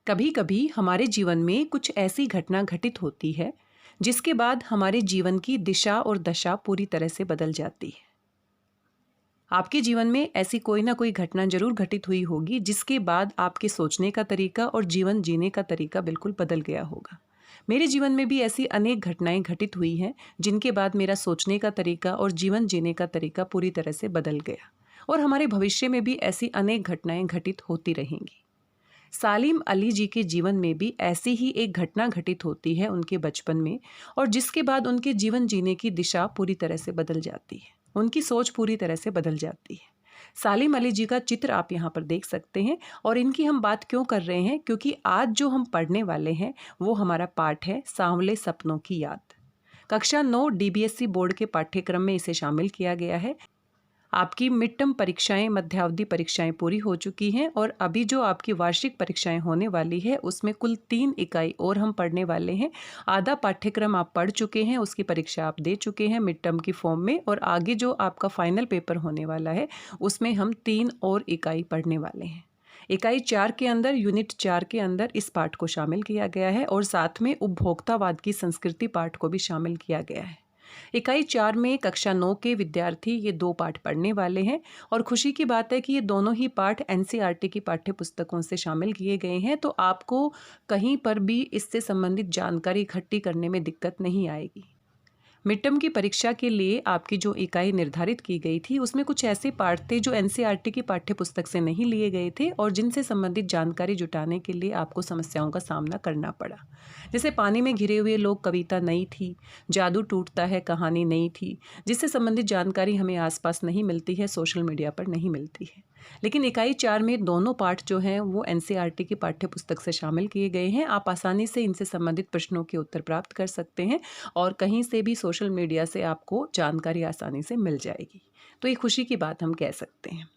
कभी कभी हमारे जीवन में कुछ ऐसी घटना घटित होती है जिसके बाद हमारे जीवन की दिशा और दशा पूरी तरह से बदल जाती है। आपके जीवन में ऐसी कोई ना कोई घटना जरूर घटित हुई होगी जिसके बाद आपके सोचने का तरीका और जीवन जीने का तरीका बिल्कुल बदल गया होगा। मेरे जीवन में भी ऐसी अनेक घटनाएं घटित हुई हैं जिनके बाद मेरा सोचने का तरीका और जीवन जीने का तरीका पूरी तरह से बदल गया, और हमारे भविष्य में भी ऐसी अनेक घटनाएं घटित होती रहेंगी। सालिम अली जी के जीवन में भी ऐसी ही एक घटना घटित होती है उनके बचपन में, और जिसके बाद उनके जीवन जीने की दिशा पूरी तरह से बदल जाती है, उनकी सोच पूरी तरह से बदल जाती है। सालिम अली जी का चित्र आप यहाँ पर देख सकते हैं। और इनकी हम बात क्यों कर रहे हैं, क्योंकि आज जो हम पढ़ने वाले हैं वो हमारा पाठ है सांवले सपनों की याद। कक्षा 9 डीबीएससी बोर्ड के पाठ्यक्रम में इसे शामिल किया गया है। आपकी मिड टर्म परीक्षाएं, मध्यावधि परीक्षाएं पूरी हो चुकी हैं, और अभी जो आपकी वार्षिक परीक्षाएं होने वाली है उसमें कुल 3 इकाई और हम पढ़ने वाले हैं। आधा पाठ्यक्रम आप पढ़ चुके हैं, उसकी परीक्षा आप दे चुके हैं मिड टर्म की फॉर्म में, और आगे जो आपका फाइनल पेपर होने वाला है उसमें हम 3 और इकाई पढ़ने वाले हैं। इकाई 4 के अंदर, यूनिट 4 के अंदर इस पाठ को शामिल किया गया है, और साथ में उपभोक्तावाद की संस्कृति पाठ को भी शामिल किया गया है। इकाई 4 में कक्षा 9 के विद्यार्थी ये 2 पाठ पढ़ने वाले हैं, और खुशी की बात है कि ये दोनों ही पाठ एनसीईआरटी की पाठ्य पुस्तकों से शामिल किए गए हैं, तो आपको कहीं पर भी इससे संबंधित जानकारी इकट्ठी करने में दिक्कत नहीं आएगी। मिड टर्म की परीक्षा के लिए आपकी जो इकाई निर्धारित की गई थी उसमें कुछ ऐसे पाठ थे जो एनसीईआरटी की पाठ्य पुस्तक से नहीं लिए गए थे, और जिनसे संबंधित जानकारी जुटाने के लिए आपको समस्याओं का सामना करना पड़ा। जैसे पानी में घिरे हुए लोग कविता नई थी, जादू टूटता है कहानी नई थी, जिससे संबंधित जानकारी हमें आसपास नहीं मिलती है, सोशल मीडिया पर नहीं मिलती है। लेकिन इकाई 4 में दोनों पाठ जो हैं वो एनसीईआरटी की पाठ्य पुस्तक से शामिल किए गए हैं। आप आसानी से इनसे संबंधित प्रश्नों के उत्तर प्राप्त कर सकते हैं, और कहीं से भी सोशल मीडिया से आपको जानकारी आसानी से मिल जाएगी। तो ये खुशी की बात हम कह सकते हैं।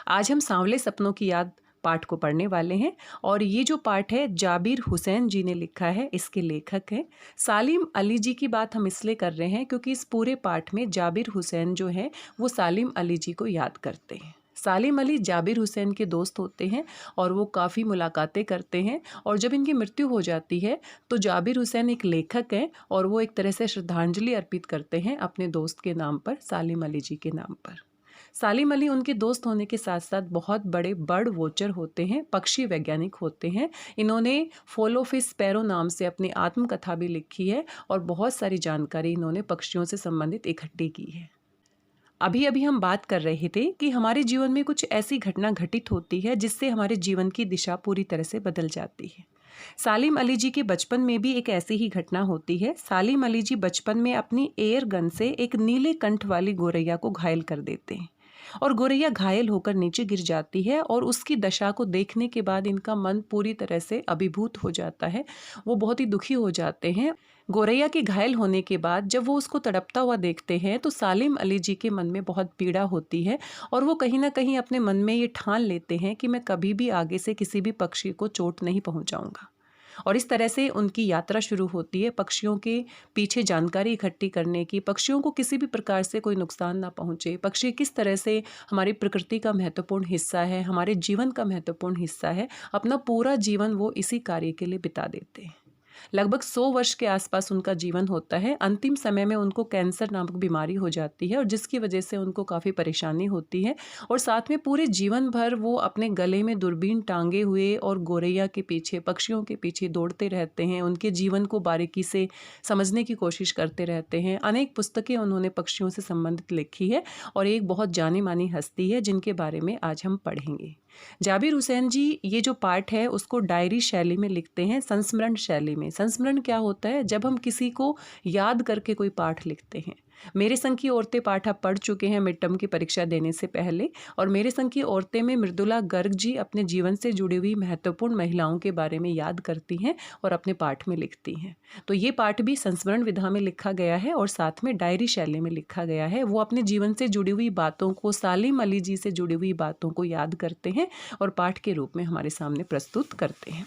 आज हम सांवले सपनों की याद पाठ को पढ़ने वाले हैं, और ये जो पाठ है जाबिर हुसैन जी ने लिखा है। इसके लेखक हैं सालिम अली जी। की बात हम इसलिए कर रहे हैं क्योंकि इस पूरे पाठ में जाबिर हुसैन जो हैं वो सालिम अली जी को याद करते हैं। सालिम अली जाबिर हुसैन के दोस्त होते हैं, और वो काफ़ी मुलाकातें करते हैं, और जब इनकी मृत्यु हो जाती है तो जाबिर हुसैन एक लेखक हैं, और वो एक तरह से श्रद्धांजलि अर्पित करते हैं अपने दोस्त के नाम पर, सालिम अली जी के नाम पर। सालिम अली उनके दोस्त होने के साथ साथ बहुत बड़े बर्ड वॉचर होते हैं, पक्षी वैज्ञानिक होते हैं। इन्होंने फॉलो फिश स्पैरो नाम से अपनी आत्मकथा भी लिखी है, और बहुत सारी जानकारी इन्होंने पक्षियों से संबंधित इकट्ठी की है। अभी अभी हम बात कर रहे थे कि हमारे जीवन में कुछ ऐसी घटना घटित होती है जिससे हमारे जीवन की दिशा पूरी तरह से बदल जाती है। सालिम अली जी के बचपन में भी एक ऐसी ही घटना होती है। सालिम अली जी बचपन में अपनी एयर गन से एक नीले कंठ वाली गोरैया को घायल कर देते हैं, और गोरैया घायल होकर नीचे गिर जाती है, और उसकी दशा को देखने के बाद इनका मन पूरी तरह से अभिभूत हो जाता है। वो बहुत ही दुखी हो जाते हैं। गोरैया के घायल होने के बाद जब वो उसको तड़पता हुआ देखते हैं तो सालिम अली जी के मन में बहुत पीड़ा होती है, और वो कहीं ना कहीं अपने मन में ये ठान लेते हैं कि मैं कभी भी आगे से किसी भी पक्षी को चोट नहीं पहुंचाऊंगा। और इस तरह से उनकी यात्रा शुरू होती है पक्षियों के पीछे जानकारी इकट्ठी करने की, पक्षियों को किसी भी प्रकार से कोई नुकसान ना पहुंचे, पक्षी किस तरह से हमारी प्रकृति का महत्वपूर्ण हिस्सा है, हमारे जीवन का महत्वपूर्ण हिस्सा है। अपना पूरा जीवन वो इसी कार्य के लिए बिता देते हैं। लगभग 100 वर्ष के आसपास उनका जीवन होता है। अंतिम समय में उनको कैंसर नामक बीमारी हो जाती है, और जिसकी वजह से उनको काफ़ी परेशानी होती है, और साथ में पूरे जीवन भर वो अपने गले में दूरबीन टांगे हुए और गोरैया के पीछे, पक्षियों के पीछे दौड़ते रहते हैं, उनके जीवन को बारीकी से समझने की कोशिश करते रहते हैं। अनेक पुस्तकें उन्होंने पक्षियों से संबंधित लिखी है, और एक बहुत जानी मानी हस्ती है जिनके बारे में आज हम पढ़ेंगे। जाबिर हुसैन जी ये जो पाठ है उसको डायरी शैली में लिखते हैं, संस्मरण शैली में। संस्मरण क्या होता है? जब हम किसी को याद करके कोई पाठ लिखते हैं। मेरे संग की औरतें पाठ आप पढ़ चुके हैं मिड टर्म की परीक्षा देने से पहले, और मेरे संग की औरतें में मृदुला गर्ग जी अपने जीवन से जुड़ी हुई महत्वपूर्ण महिलाओं के बारे में याद करती हैं और अपने पाठ में लिखती हैं। तो ये पाठ भी संस्मरण विधा में लिखा गया है, और साथ में डायरी शैली में लिखा गया है। वो अपने जीवन से जुड़ी हुई बातों को, सालिम अली जी से जुड़ी हुई बातों को याद करते हैं और पाठ के रूप में हमारे सामने प्रस्तुत करते हैं।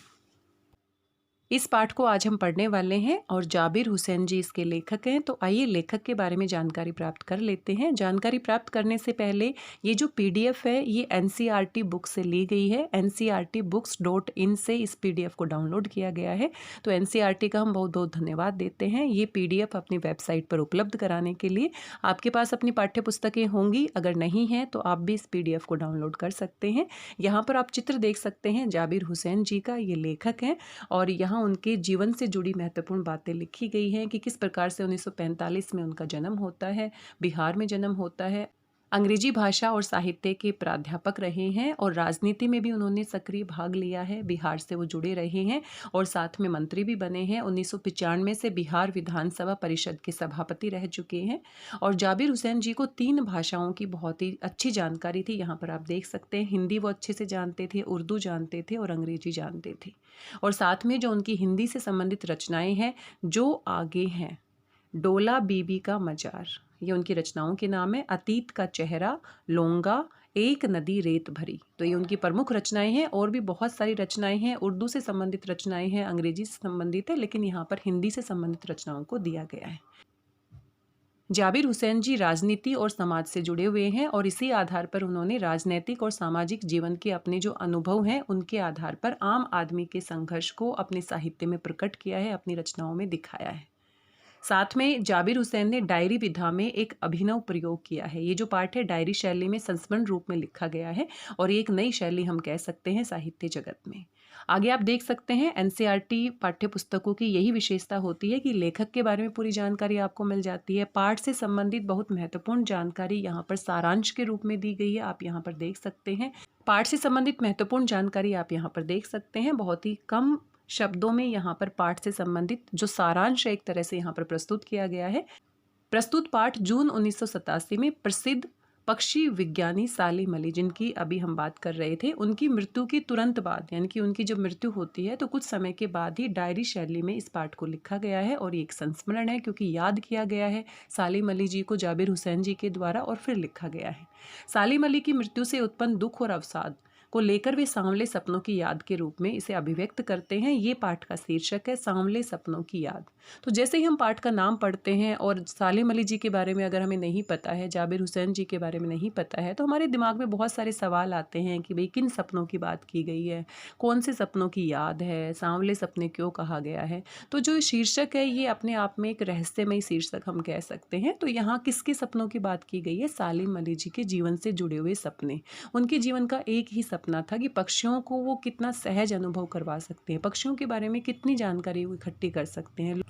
इस पाठ को आज हम पढ़ने वाले हैं और जाबिर हुसैन जी इसके लेखक हैं। तो आइए लेखक के बारे में जानकारी प्राप्त कर लेते हैं। जानकारी प्राप्त करने से पहले ये जो पीडीएफ है ये एनसीईआरटी बुक से ली गई है। ncrtbooks.in से इस पीडीएफ को डाउनलोड किया गया है। तो एनसीईआरटी का हम बहुत बहुत धन्यवाद देते हैं ये पीडीएफ अपनी वेबसाइट पर उपलब्ध कराने के लिए। आपके पास अपनी पाठ्य पुस्तकें होंगी, अगर नहीं हैं तो आप भी इस पीडीएफ को डाउनलोड कर सकते हैं। यहाँ पर आप चित्र देख सकते हैं जाबिर हुसैन जी का, ये लेखक हैं और यहाँ उनके जीवन से जुड़ी महत्वपूर्ण बातें लिखी गई हैं कि किस प्रकार से 1945 में उनका जन्म होता है, बिहार में जन्म होता है। अंग्रेजी भाषा और साहित्य के प्राध्यापक रहे हैं और राजनीति में भी उन्होंने सक्रिय भाग लिया है। बिहार से वो जुड़े रहे हैं और साथ में मंत्री भी बने हैं। 1995 से बिहार विधानसभा परिषद के सभापति रह चुके हैं। और जाबिर हुसैन जी को 3 भाषाओं की बहुत ही अच्छी जानकारी थी। यहाँ पर आप देख सकते हैं हिंदी वो अच्छे से जानते थे, उर्दू जानते थे और अंग्रेजी जानते थे। और साथ में जो उनकी हिंदी से संबंधित रचनाएं हैं जो आगे हैं, डोला बीबी का मजार, ये उनकी रचनाओं के नाम है। अतीत का चेहरा, लोंगा, एक नदी रेत भरी, तो ये उनकी प्रमुख रचनाएं हैं। और भी बहुत सारी रचनाएं हैं, उर्दू से संबंधित रचनाएं हैं, अंग्रेजी से संबंधित है, लेकिन यहाँ पर हिंदी से संबंधित रचनाओं को दिया गया है। जाबिर हुसैन जी राजनीति और समाज से जुड़े हुए हैं और इसी आधार पर उन्होंने राजनैतिक और सामाजिक जीवन के अपने जो अनुभव हैं उनके आधार पर आम आदमी के संघर्ष को अपने साहित्य में प्रकट किया है, अपनी रचनाओं में दिखाया है। साथ में जाबिर हुसैन ने डायरी विधा में एक अभिनव प्रयोग किया है। ये जो पाठ है डायरी शैली में संस्मरण रूप में लिखा गया है और एक नई शैली हम कह सकते हैं साहित्य जगत में। आगे आप देख सकते हैं एनसीईआरटी पाठ्य पुस्तकों की यही विशेषता होती है कि लेखक के बारे में पूरी जानकारी आपको मिल जाती है। पाठ से संबंधित बहुत महत्वपूर्ण जानकारी यहाँ पर सारांश के रूप में दी गई है, आप यहाँ पर देख सकते हैं। पाठ से संबंधित महत्वपूर्ण जानकारी आप यहाँ पर देख सकते हैं। बहुत ही कम शब्दों में यहाँ पर पाठ से संबंधित जो सारांश है एक तरह से यहाँ पर प्रस्तुत किया गया है। प्रस्तुत पाठ जून 1987 में प्रसिद्ध पक्षी विज्ञानी सालिम अली, जिनकी अभी हम बात कर रहे थे, उनकी मृत्यु के तुरंत बाद, यानी कि उनकी जब मृत्यु होती है तो कुछ समय के बाद ही डायरी शैली में इस पाठ को लिखा गया है। और ये एक संस्मरण है क्योंकि याद किया गया है सालिम अली जी को जाबिर हुसैन जी के द्वारा और फिर लिखा गया है। सालिम अली की मृत्यु से उत्पन्न दुख और अवसाद को लेकर वे सांवले सपनों की याद के रूप में इसे अभिव्यक्त करते हैं। ये पाठ का शीर्षक है सांवले सपनों की याद। तो जैसे ही हम पाठ का नाम पढ़ते हैं और सालिम अली जी के बारे में अगर हमें नहीं पता है, जाबिर हुसैन जी के बारे में नहीं पता है, तो हमारे दिमाग में बहुत सारे सवाल आते हैं कि भाई किन सपनों की बात की गई है, कौन से सपनों की याद है, सांवले सपने क्यों कहा गया है। तो जो शीर्षक है ये अपने आप में एक रहस्यमय शीर्षक हम कह सकते हैं। तो यहाँ किसके सपनों की बात की गई है? सालिम अली जी के जीवन से जुड़े हुए सपने। उनके जीवन का एक ही सपना था कि पक्षियों को वो कितना सहज अनुभव करवा सकते हैं, पक्षियों के बारे में कितनी जानकारी वो इकट्ठी कर सकते हैं,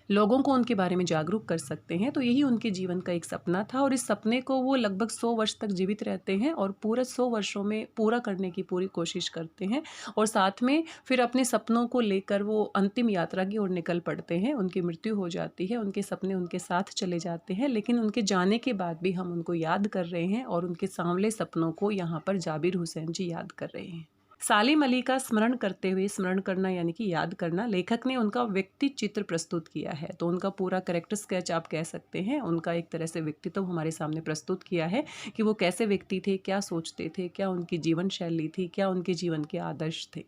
लोगों को उनके बारे में जागरूक कर सकते हैं। तो यही उनके जीवन का एक सपना था और इस सपने को वो लगभग 100 वर्ष तक जीवित रहते हैं और पूरे 100 वर्षों में पूरा करने की पूरी कोशिश करते हैं। और साथ में फिर अपने सपनों को लेकर वो अंतिम यात्रा की ओर निकल पड़ते हैं। उनकी मृत्यु हो जाती है, उनके सपने उनके साथ चले जाते हैं, लेकिन उनके जाने के बाद भी हम उनको याद कर रहे हैं और उनके सांवले सपनों को यहाँ पर जाबिर हुसैन जी याद कर रहे हैं। सालिम अली का स्मरण करते हुए, स्मरण करना यानी कि याद करना, लेखक ने उनका व्यक्ति चित्र प्रस्तुत किया है। तो उनका पूरा कैरेक्टर स्केच आप कह सकते हैं, उनका एक तरह से व्यक्तित्व हमारे सामने प्रस्तुत किया है कि वो कैसे व्यक्ति थे, क्या सोचते थे, क्या उनकी जीवन शैली थी, क्या उनके जीवन के आदर्श थे।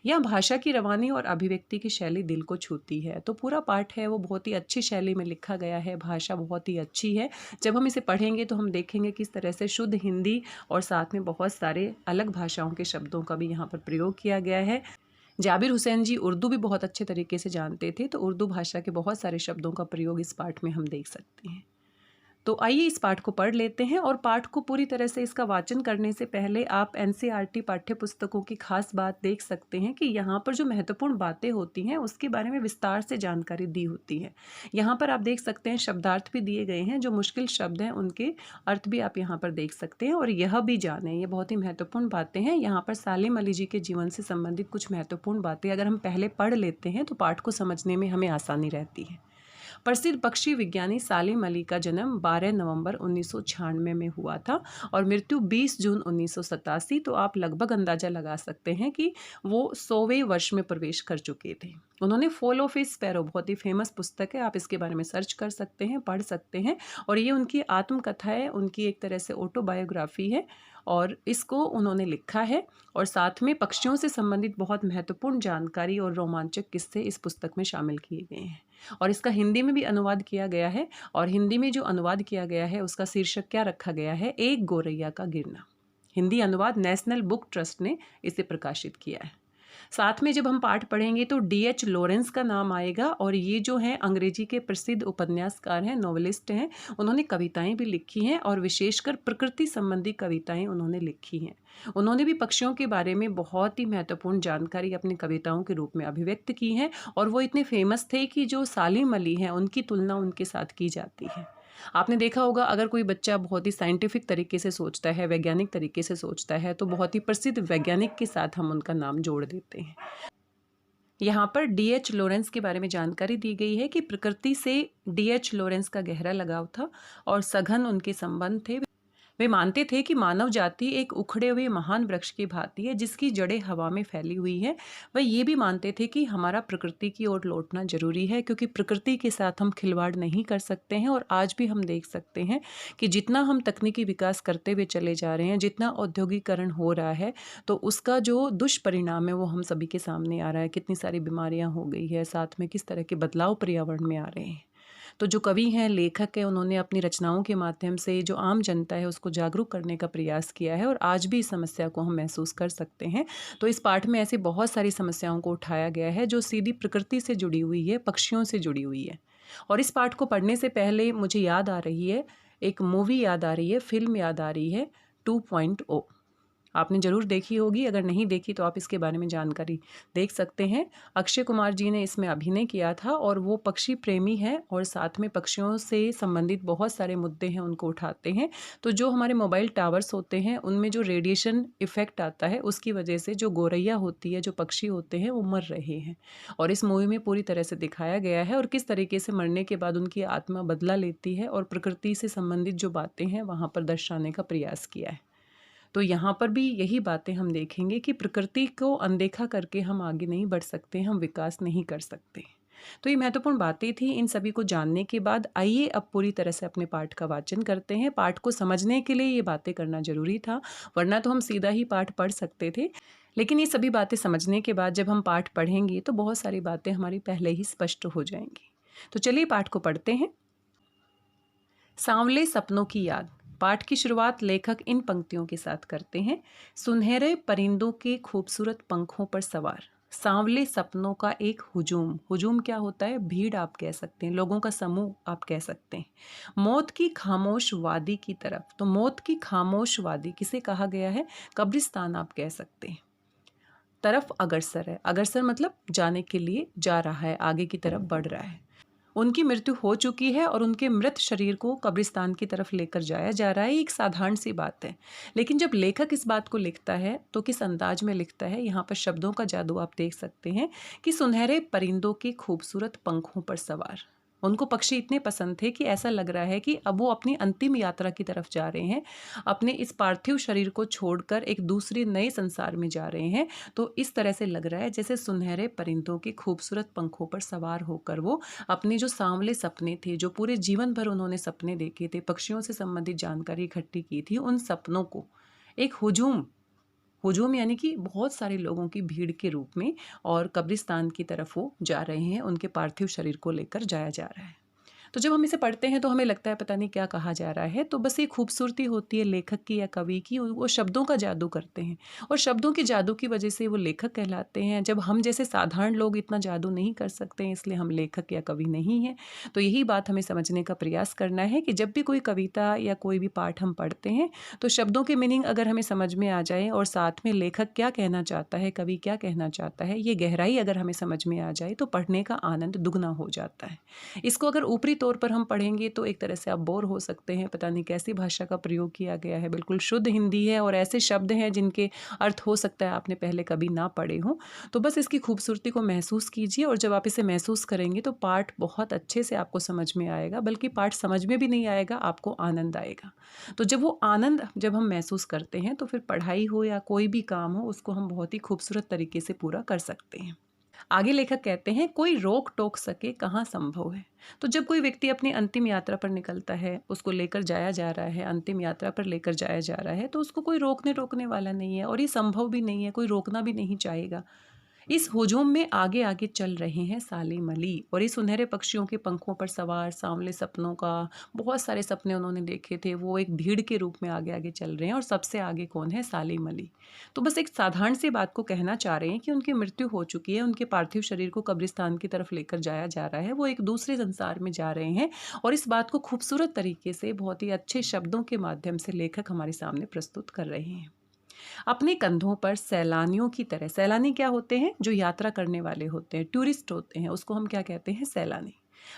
यहाँ भाषा की रवानी और अभिव्यक्ति की शैली दिल को छूती है। तो पूरा पाठ है वो बहुत ही अच्छी शैली में लिखा गया है, भाषा बहुत ही अच्छी है। जब हम इसे पढ़ेंगे तो हम देखेंगे किस तरह से शुद्ध हिंदी और साथ में बहुत सारे अलग भाषाओं के शब्दों का भी यहाँ पर प्रयोग किया गया है। जाबिर हुसैन जी उर्दू भी बहुत अच्छे तरीके से जानते थे, तो उर्दू भाषा के बहुत सारे शब्दों का प्रयोग इस पाठ में हम देख सकते हैं। तो आइए इस पाठ को पढ़ लेते हैं। और पाठ को पूरी तरह से इसका वाचन करने से पहले आप एनसीईआरटी पाठ्य पुस्तकों की खास बात देख सकते हैं कि यहाँ पर जो महत्वपूर्ण बातें होती हैं उसके बारे में विस्तार से जानकारी दी होती है। यहाँ पर आप देख सकते हैं शब्दार्थ भी दिए गए हैं, जो मुश्किल शब्द हैं उनके अर्थ भी आप यहाँ पर देख सकते हैं। और यह भी जानें, ये बहुत ही महत्वपूर्ण बातें हैं। यहाँ पर सालिम अली जी के जीवन से संबंधित कुछ महत्वपूर्ण बातें अगर हम पहले पढ़ लेते हैं तो पाठ को समझने में हमें आसानी रहती है। प्रसिद्ध पक्षी विज्ञानी सालिम अली का जन्म 12 नवंबर 1996 में हुआ था और मृत्यु 20 जून 1987। तो आप लगभग अंदाजा लगा सकते हैं कि वो 100वें वर्ष में प्रवेश कर चुके थे। उन्होंने फॉल ऑफ ए स्पैरो, बहुत ही फेमस पुस्तक है, आप इसके बारे में सर्च कर सकते हैं, पढ़ सकते हैं। और ये उनकी आत्मकथा है, उनकी एक तरह से ऑटोबायोग्राफी है। और इसको उन्होंने लिखा है और साथ में पक्षियों से संबंधित बहुत महत्वपूर्ण जानकारी और रोमांचक किस्से इस पुस्तक में शामिल किए गए हैं। और इसका हिंदी में भी अनुवाद किया गया है और हिंदी में जो अनुवाद किया गया है उसका शीर्षक क्या रखा गया है, एक गौरैया का गिरना। हिंदी अनुवाद नेशनल बुक ट्रस्ट ने इसे प्रकाशित किया है। साथ में जब हम पाठ पढ़ेंगे तो D.H. लॉरेंस का नाम आएगा और ये जो हैं अंग्रेजी के प्रसिद्ध उपन्यासकार हैं, नॉवेलिस्ट हैं। उन्होंने कविताएं भी लिखी हैं और विशेषकर प्रकृति संबंधी कविताएं उन्होंने लिखी हैं। उन्होंने भी पक्षियों के बारे में बहुत ही महत्वपूर्ण जानकारी अपनी कविताओं के रूप में अभिव्यक्त की है और वो इतने फेमस थे कि जो सालिम अली हैं उनकी तुलना उनके साथ की जाती है। आपने देखा होगा अगर कोई बच्चा बहुत ही साइंटिफिक तरीके से सोचता है, वैज्ञानिक तरीके से सोचता है, तो बहुत ही प्रसिद्ध वैज्ञानिक के साथ हम उनका नाम जोड़ देते हैं। यहाँ पर D.H. लॉरेंस के बारे में जानकारी दी गई है कि प्रकृति से D.H. लॉरेंस का गहरा लगाव था और सघन उनके संबंध थे। वे मानते थे कि मानव जाति एक उखड़े हुए महान वृक्ष की भांति है जिसकी जड़ें हवा में फैली हुई है। वह ये भी मानते थे कि हमारा प्रकृति की ओर लौटना जरूरी है क्योंकि प्रकृति के साथ हम खिलवाड़ नहीं कर सकते हैं। और आज भी हम देख सकते हैं कि जितना हम तकनीकी विकास करते हुए चले जा रहे हैं, जितना औद्योगिकरण हो रहा है, तो उसका जो दुष्परिणाम है वो हम सभी के सामने आ रहा है। कितनी सारी बीमारियां हो गई है, साथ में किस तरह के बदलाव पर्यावरण में आ रहे हैं। तो जो कवि हैं, लेखक हैं, उन्होंने अपनी रचनाओं के माध्यम से जो आम जनता है उसको जागरूक करने का प्रयास किया है और आज भी इस समस्या को हम महसूस कर सकते हैं। तो इस पाठ में ऐसी बहुत सारी समस्याओं को उठाया गया है जो सीधी प्रकृति से जुड़ी हुई है, पक्षियों से जुड़ी हुई है। और इस पाठ को पढ़ने से पहले मुझे याद आ रही है, एक मूवी याद आ रही है, फिल्म याद आ रही है 2.0। आपने ज़रूर देखी होगी, अगर नहीं देखी तो आप इसके बारे में जानकारी देख सकते हैं। अक्षय कुमार जी ने इसमें अभिनय किया था और वो पक्षी प्रेमी हैं और साथ में पक्षियों से संबंधित बहुत सारे मुद्दे हैं उनको उठाते हैं। तो जो हमारे मोबाइल टावर्स होते हैं उनमें जो रेडिएशन इफ़ेक्ट आता है उसकी वजह से जो गौरैया होती है, जो पक्षी होते हैं, वो मर रहे हैं। और इस मूवी में पूरी तरह से दिखाया गया है और किस तरीके से मरने के बाद उनकी आत्मा बदला लेती है और प्रकृति से संबंधित जो बातें हैं वहाँ पर दर्शाने का प्रयास किया है। तो यहाँ पर भी यही बातें हम देखेंगे कि प्रकृति को अनदेखा करके हम आगे नहीं बढ़ सकते, हम विकास नहीं कर सकते। तो ये महत्वपूर्ण बातें थी। इन सभी को जानने के बाद आइए अब पूरी तरह से अपने पाठ का वाचन करते हैं। पाठ को समझने के लिए ये बातें करना जरूरी था, वरना तो हम सीधा ही पाठ पढ़ सकते थे। लेकिन ये सभी बातें समझने के बाद जब हम पाठ पढ़ेंगे तो बहुत सारी बातें हमारी पहले ही स्पष्ट हो जाएंगी। तो चलिए पाठ को पढ़ते हैं। सांवले सपनों की याद। पाठ की शुरुआत लेखक इन पंक्तियों के साथ करते हैं। सुनहरे परिंदों के खूबसूरत पंखों पर सवार, सांवले सपनों का एक हुजूम। हुजूम क्या होता है? भीड़ आप कह सकते हैं, लोगों का समूह आप कह सकते हैं। मौत की खामोश वादी की तरफ, तो मौत की खामोश वादी किसे कहा गया है? कब्रिस्तान आप कह सकते हैं। तरफ अग्रसर है, अग्रसर मतलब जाने के लिए जा रहा है, आगे की तरफ बढ़ रहा है। उनकी मृत्यु हो चुकी है और उनके मृत शरीर को कब्रिस्तान की तरफ लेकर जाया जा रहा है। एक साधारण सी बात है, लेकिन जब लेखक इस बात को लिखता है तो किस अंदाज में लिखता है, यहाँ पर शब्दों का जादू आप देख सकते हैं कि सुनहरे परिंदों के खूबसूरत पंखों पर सवार। उनको पक्षी इतने पसंद थे कि ऐसा लग रहा है कि अब वो अपनी अंतिम यात्रा की तरफ जा रहे हैं, अपने इस पार्थिव शरीर को छोड़कर एक दूसरे नए संसार में जा रहे हैं। तो इस तरह से लग रहा है जैसे सुनहरे परिंदों के खूबसूरत पंखों पर सवार होकर वो अपने जो सांवले सपने थे, जो पूरे जीवन भर उन्होंने सपने देखे थे, पक्षियों से संबंधित जानकारी इकट्ठी की थी, उन सपनों को एक हुजूम यानी कि बहुत सारे लोगों की भीड़ के रूप में और कब्रिस्तान की तरफ वो जा रहे हैं, उनके पार्थिव शरीर को लेकर जाया जा रहा है। तो जब हम इसे पढ़ते हैं तो हमें लगता है पता नहीं क्या कहा जा रहा है। तो बस ये खूबसूरती होती है लेखक की या कवि की, वो शब्दों का जादू करते हैं और शब्दों के जादू की वजह से वो लेखक कहलाते हैं। जब हम जैसे साधारण लोग इतना जादू नहीं कर सकते हैं, इसलिए हम लेखक या कवि नहीं हैं। तो यही बात हमें समझने का प्रयास करना है कि जब भी कोई कविता या कोई भी पाठ हम पढ़ते हैं तो शब्दों के मीनिंग अगर हमें समझ में आ जाए और साथ में लेखक क्या कहना चाहता है, कवि क्या कहना चाहता है, ये गहराई अगर हमें समझ में आ जाए तो पढ़ने का आनंद दुगना हो जाता है। इसको अगर ऊपरी तौर पर हम पढ़ेंगे तो एक तरह से आप बोर हो सकते हैं, पता नहीं कैसी भाषा का प्रयोग किया गया है, बिल्कुल शुद्ध हिंदी है और ऐसे शब्द हैं जिनके अर्थ हो सकता है आपने पहले कभी ना पढ़े हों। तो बस इसकी खूबसूरती को महसूस कीजिए और जब आप इसे महसूस करेंगे तो पाठ बहुत अच्छे से आपको समझ में आएगा, बल्कि पाठ समझ में भी नहीं आएगा, आपको आनंद आएगा। तो जब वो आनंद जब हम महसूस करते हैं तो फिर पढ़ाई हो या कोई भी काम हो उसको हम बहुत ही खूबसूरत तरीके से पूरा कर सकते हैं। आगे लेखक कहते हैं, कोई रोक टोक सके कहाँ संभव है। तो जब कोई व्यक्ति अपनी अंतिम यात्रा पर निकलता है, उसको लेकर जाया जा रहा है, अंतिम यात्रा पर लेकर जाया जा रहा है, तो उसको कोई रोकने टोकने वाला नहीं है और ये संभव भी नहीं है, कोई रोकना भी नहीं चाहेगा। इस हुजूम में आगे आगे चल रहे हैं सालिम अली, और इस सुनहरे पक्षियों के पंखों पर सवार सांवले सपनों का, बहुत सारे सपने उन्होंने देखे थे, वो एक भीड़ के रूप में आगे आगे चल रहे हैं। और सबसे आगे कौन है? सालिम अली। तो बस एक साधारण सी बात को कहना चाह रहे हैं कि उनकी मृत्यु हो चुकी है, उनके पार्थिव शरीर को कब्रिस्तान की तरफ लेकर जाया जा रहा है, वो एक दूसरे संसार में जा रहे हैं। और इस बात को खूबसूरत तरीके से, बहुत ही अच्छे शब्दों के माध्यम से लेखक हमारे सामने प्रस्तुत कर रहे हैं। अपने कंधों पर सैलानियों की तरह, सैलानी क्या होते हैं? जो यात्रा करने वाले होते हैं, टूरिस्ट होते हैं, उसको हम क्या कहते हैं? सैलानी।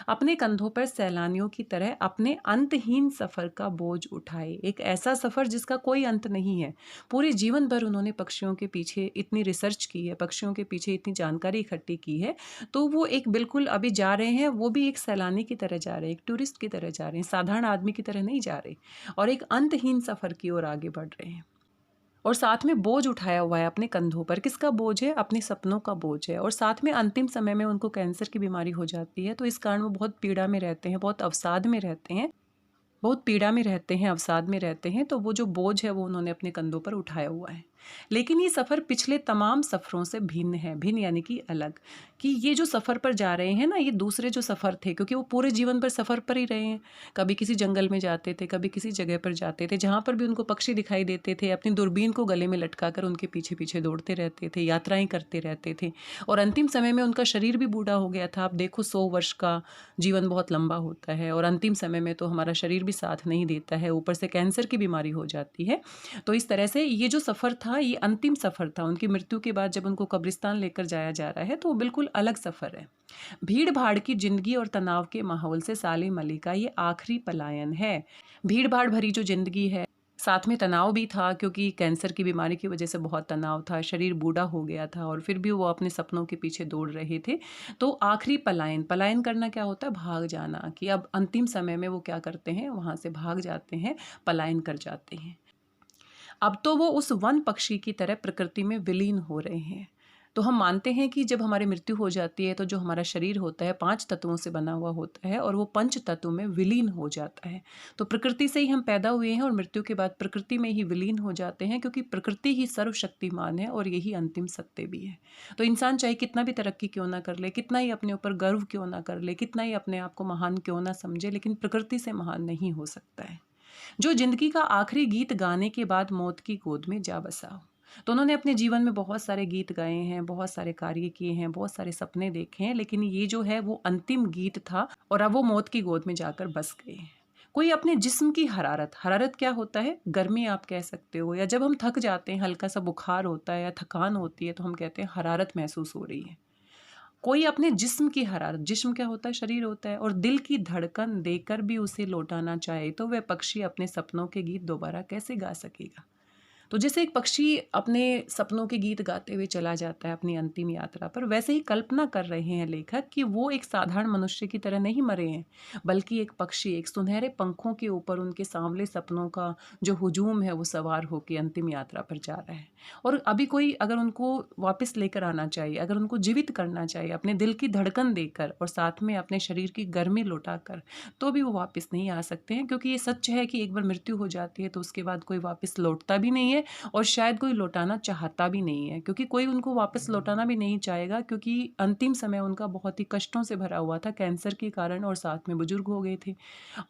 अपने कंधों पर सैलानियों की तरह अपने अंतहीन सफर का बोझ उठाए। एक ऐसा सफर जिसका कोई अंत नहीं है। पूरे जीवन भर उन्होंने पक्षियों के पीछे इतनी रिसर्च की है, पक्षियों के पीछे इतनी जानकारी इकट्ठी की है, तो वो एक बिल्कुल अभी जा रहे हैं, वो भी एक सैलानी की तरह जा रहे हैं, एक टूरिस्ट की तरह जा रहे हैं, साधारण आदमी की तरह नहीं जा रहे, और एक अंतहीन सफर की ओर आगे बढ़ रहे हैं। और साथ में बोझ उठाया हुआ है अपने कंधों पर। किसका बोझ है? अपने सपनों का बोझ है। और साथ में अंतिम समय में उनको कैंसर की बीमारी हो जाती है, तो इस कारण वो बहुत पीड़ा में रहते हैं, बहुत अवसाद में रहते हैं, बहुत पीड़ा में रहते हैं, अवसाद में रहते हैं। तो वो जो बोझ है वो उन्होंने अपने कंधों पर उठाया हुआ है। लेकिन ये सफ़र पिछले तमाम सफ़रों से भिन्न है। भिन्न यानी कि अलग, कि ये जो सफ़र पर जा रहे हैं ना, ये दूसरे जो सफ़र थे, क्योंकि वो पूरे जीवन भर सफ़र पर ही रहे हैं। कभी किसी जंगल में जाते थे, कभी किसी जगह पर जाते थे, जहाँ पर भी उनको पक्षी दिखाई देते थे, अपनी दूरबीन को गले में लटका कर उनके पीछे पीछे दौड़ते रहते थे, यात्राएं करते रहते थे। और अंतिम समय में उनका शरीर भी बूढ़ा हो गया था। आप देखो, 100 वर्ष का जीवन बहुत लंबा होता है, और अंतिम समय में तो हमारा शरीर भी साथ नहीं देता है, ऊपर से कैंसर की बीमारी हो जाती है। तो इस तरह से ये जो सफ़र था, ये अंतिम सफ़र था। उनकी मृत्यु के बाद जब उनको कब्रिस्तान लेकर जाया जा रहा है, तो वो बिल्कुल अलग सफ़र है। भीड़ भाड़ की जिंदगी और तनाव के माहौल से सालिम अली का ये आखिरी पलायन है। भीड़ भाड़ भरी जो जिंदगी है, साथ में तनाव भी था, क्योंकि कैंसर की बीमारी की वजह से बहुत तनाव था, शरीर बूढ़ा हो गया था, और फिर भी वो अपने सपनों के पीछे दौड़ रहे थे। तो आखिरी पलायन, पलायन करना क्या होता है? भाग जाना। कि अब अंतिम समय में वो क्या करते हैं? वहाँ से भाग जाते हैं, पलायन कर जाते हैं। अब तो वो उस वन पक्षी की तरह प्रकृति में विलीन हो रहे हैं। तो हम मानते हैं कि जब हमारी मृत्यु हो जाती है, तो जो हमारा शरीर होता है 5 तत्वों से बना हुआ होता है, और वो पंच तत्व में विलीन हो जाता है। तो प्रकृति से ही हम पैदा हुए हैं, और मृत्यु के बाद प्रकृति में ही विलीन हो जाते हैं, क्योंकि प्रकृति ही सर्वशक्तिमान है और यही अंतिम सत्य भी है। तो इंसान चाहे कितना भी तरक्की क्यों ना कर ले, कितना ही अपने ऊपर गर्व क्यों ना कर ले, कितना ही अपने आप को महान क्यों ना समझे, लेकिन प्रकृति से महान नहीं हो सकता है। जो जिंदगी का आखिरी गीत गाने के बाद मौत की गोद में जा बसा हो। तो उन्होंने अपने जीवन में बहुत सारे गीत गाए हैं, बहुत सारे कार्य किए हैं, बहुत सारे सपने देखे हैं, लेकिन ये जो है वो अंतिम गीत था, और अब वो मौत की गोद में जाकर बस गए हैं। कोई अपने जिस्म की हरारत, हरारत क्या होता है? गर्मी आप कह सकते हो, या जब हम थक जाते हैं, हल्का सा बुखार होता है या थकान होती है, तो हम कहते हैं हरारत महसूस हो रही है। कोई अपने जिस्म की हरारत, जिस्म क्या होता है? शरीर होता है, और दिल की धड़कन देकर भी उसे लौटाना चाहे, तो वह पक्षी अपने सपनों के गीत दोबारा कैसे गा सकेगा? तो जैसे एक पक्षी अपने सपनों के गीत गाते हुए चला जाता है अपनी अंतिम यात्रा पर, वैसे ही कल्पना कर रहे हैं लेखक कि वो एक साधारण मनुष्य की तरह नहीं मरे हैं, बल्कि एक पक्षी, एक सुनहरे पंखों के ऊपर उनके सांवले सपनों का जो हुजूम है, वो सवार होकर अंतिम यात्रा पर जा रहा है। और अभी कोई अगर उनको वापस लेकर आना चाहिए, अगर उनको जीवित करना चाहिए अपने दिल की धड़कन देकर और साथ में अपने शरीर की गर्मी लौटाकर, तो भी वो वापस नहीं आ सकते हैं, क्योंकि ये सच है कि एक बार मृत्यु हो जाती है तो उसके बाद कोई वापस लौटता भी नहीं है, और शायद कोई लौटाना चाहता भी नहीं है, क्योंकि कोई उनको वापस लौटाना भी नहीं चाहेगा, क्योंकि अंतिम समय उनका बहुत ही कष्टों से भरा हुआ था कैंसर के कारण, और साथ में बुजुर्ग हो गए थे,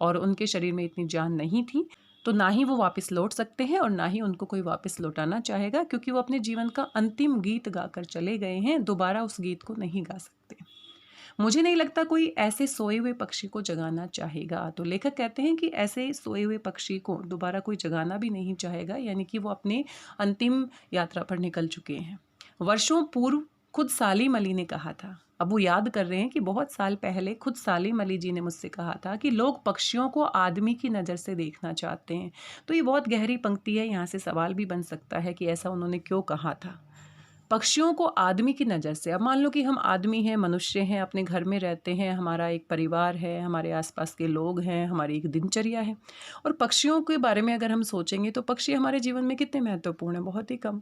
और उनके शरीर में इतनी जान नहीं थी। तो ना ही वो वापस लौट सकते हैं, और ना ही उनको कोई वापस लौटाना चाहेगा, क्योंकि वो अपने जीवन का अंतिम गीत गाकर चले गए हैं, दोबारा उस गीत को नहीं गा सकते। मुझे नहीं लगता कोई ऐसे सोए हुए पक्षी को जगाना चाहेगा। तो लेखक कहते हैं कि ऐसे सोए हुए पक्षी को दोबारा कोई जगाना भी नहीं चाहेगा, यानी कि वो अपने अंतिम यात्रा पर निकल चुके हैं। वर्षों पूर्व खुद सालिम अली ने कहा था, अब वो याद कर रहे हैं कि बहुत साल पहले खुद सालिम अली जी ने मुझसे कहा था कि लोग पक्षियों को आदमी की नज़र से देखना चाहते हैं। तो ये बहुत गहरी पंक्ति है, यहाँ से सवाल भी बन सकता है कि ऐसा उन्होंने क्यों कहा था। पक्षियों को आदमी की नज़र से, अब मान लो कि हम आदमी हैं, मनुष्य हैं, अपने घर में रहते हैं, हमारा एक परिवार है, हमारे आसपास के लोग हैं, हमारी एक दिनचर्या है, और पक्षियों के बारे में अगर हम सोचेंगे तो पक्षी हमारे जीवन में कितने महत्वपूर्ण हैं? बहुत ही कम।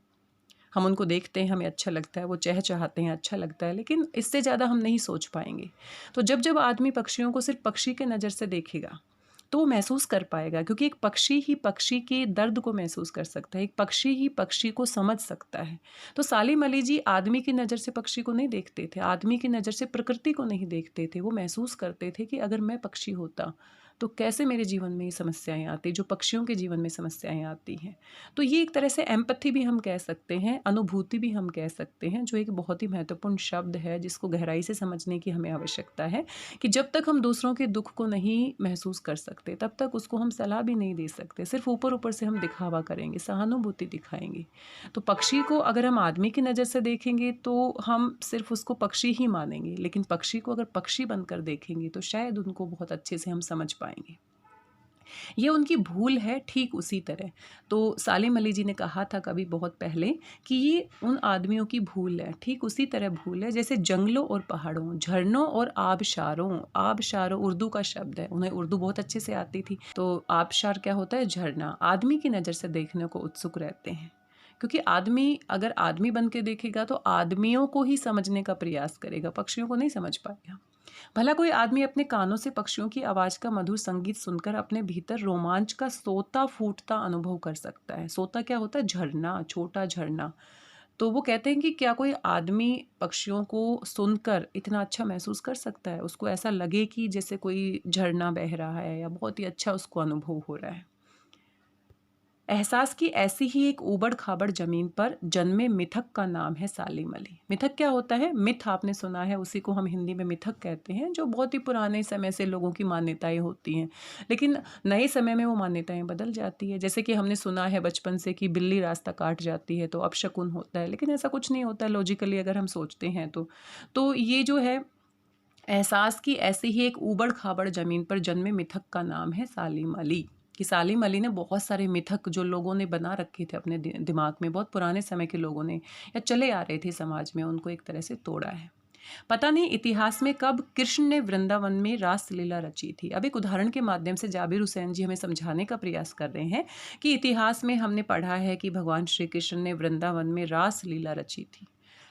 हम उनको देखते हैं, हमें अच्छा लगता है, वो चहचहाते हैं, अच्छा लगता है, लेकिन इससे ज़्यादा हम नहीं सोच पाएंगे। तो जब जब आदमी पक्षियों को सिर्फ पक्षी के नज़र से देखेगा तो वो महसूस कर पाएगा, क्योंकि एक पक्षी ही पक्षी के दर्द को महसूस कर सकता है, एक पक्षी ही पक्षी को समझ सकता है। तो सालिम अली जी आदमी की नज़र से पक्षी को नहीं देखते थे, आदमी की नज़र से प्रकृति को नहीं देखते थे। वो महसूस करते थे कि अगर मैं पक्षी होता तो कैसे मेरे जीवन में ये समस्याएं आती, जो पक्षियों के जीवन में समस्याएं आती हैं। तो ये एक तरह से एम्पैथी भी हम कह सकते हैं, अनुभूति भी हम कह सकते हैं, जो एक बहुत ही महत्वपूर्ण शब्द है जिसको गहराई से समझने की हमें आवश्यकता है। कि जब तक हम दूसरों के दुख को नहीं महसूस कर सकते तब तक उसको हम सलाह भी नहीं दे सकते। सिर्फ ऊपर ऊपर से हम दिखावा करेंगे, सहानुभूति दिखाएंगे। तो पक्षी को अगर हम आदमी की नज़र से देखेंगे तो हम सिर्फ उसको पक्षी ही मानेंगे, लेकिन पक्षी को अगर पक्षी बनकर देखेंगे तो शायद उनको बहुत अच्छे से हम समझ पाएंगे। ये उनकी भूल है, ठीक उसी तरह। तो सालिम अली जी ने कहा था कभी बहुत पहले कि ये उन आदमियों की भूल है, ठीक उसी तरह भूल है जैसे जंगलों और पहाड़ों, झरनों और आबशारों। आबशारों उर्दू का शब्द है, उन्हें उर्दू बहुत अच्छे से आती थी। तो आबशार क्या होता है? झरना। आदमी की नज़र से देखने को उत्सुक रहते हैं, क्योंकि आदमी अगर आदमी बन के देखेगा तो आदमियों को ही समझने का प्रयास करेगा, पक्षियों को नहीं समझ पाएगा। भला कोई आदमी अपने कानों से पक्षियों की आवाज का मधुर संगीत सुनकर अपने भीतर रोमांच का सोता फूटता अनुभव कर सकता है। सोता क्या होता है? झरना, छोटा झरना। तो वो कहते हैं कि क्या कोई आदमी पक्षियों को सुनकर इतना अच्छा महसूस कर सकता है? उसको ऐसा लगे कि जैसे कोई झरना बह रहा है, या बहुत ही अच्छा उसको अनुभव हो रहा है। एहसास की ऐसी ही एक ऊबड़ खाबड़ जमीन पर जन्मे मिथक का नाम है सालिम अली। मिथक क्या होता है? मिथ आपने सुना है, उसी को हम हिंदी में मिथक कहते हैं, जो बहुत ही पुराने समय से लोगों की मान्यताएं होती हैं, लेकिन नए समय में वो मान्यताएं बदल जाती है। जैसे कि हमने सुना है बचपन से कि बिल्ली रास्ता काट जाती है तो अपशकुन होता है, लेकिन ऐसा कुछ नहीं होता लॉजिकली अगर हम सोचते हैं तो ये जो है एहसास की ऐसी ही एक ऊबड़ खाबड़ जमीन पर जन्मे मिथक का नाम है सालिम अली। कि सालिम अली ने बहुत सारे मिथक जो लोगों ने बना रखे थे अपने दिमाग में, बहुत पुराने समय के लोगों ने या चले आ रहे थे समाज में, उनको एक तरह से तोड़ा है। पता नहीं इतिहास में कब कृष्ण ने वृंदावन में रास लीला रची थी। अब एक उदाहरण के माध्यम से जाबिर हुसैन जी हमें समझाने का प्रयास कर रहे हैं कि इतिहास में हमने पढ़ा है कि भगवान श्री कृष्ण ने वृंदावन में रास लीला रची थी।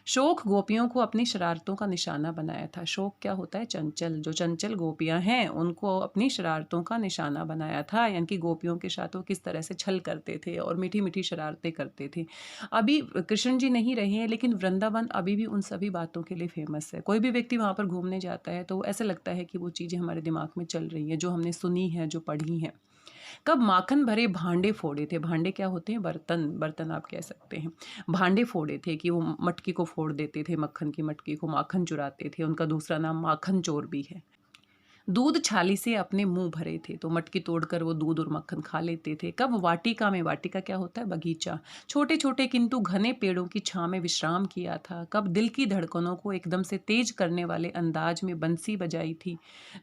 शोक गोपियों को अपनी शरारतों का निशाना बनाया था। शोक क्या होता है? चंचल। जो चंचल गोपियां हैं उनको अपनी शरारतों का निशाना बनाया था, यानी कि गोपियों के साथ वो किस तरह से छल करते थे और मीठी मीठी शरारतें करते थे। अभी कृष्ण जी नहीं रहे हैं, लेकिन वृंदावन अभी भी उन सभी बातों के लिए फेमस है। कोई भी व्यक्ति वहाँ पर घूमने जाता है तो ऐसा लगता है कि वो चीज़ें हमारे दिमाग में चल रही हैं, जो हमने सुनी है, जो पढ़ी हैं। कब माखन भरे भांडे फोड़े थे। भांडे क्या होते हैं? बर्तन। बर्तन आप कह सकते हैं। भांडे फोड़े थे कि वो मटकी को फोड़ देते थे, मक्खन की मटकी को, माखन चुराते थे। उनका दूसरा नाम माखन चोर भी है। दूध छाली से अपने मुंह भरे थे, तो मटकी तोड़कर वो दूध और मक्खन खा लेते थे। कब वाटिका में, वाटिका क्या होता है? बगीचा, छोटे छोटे किंतु घने पेड़ों की छां में विश्राम किया था। कब दिल की धड़कनों को एकदम से तेज करने वाले अंदाज में बंसी बजाई थी।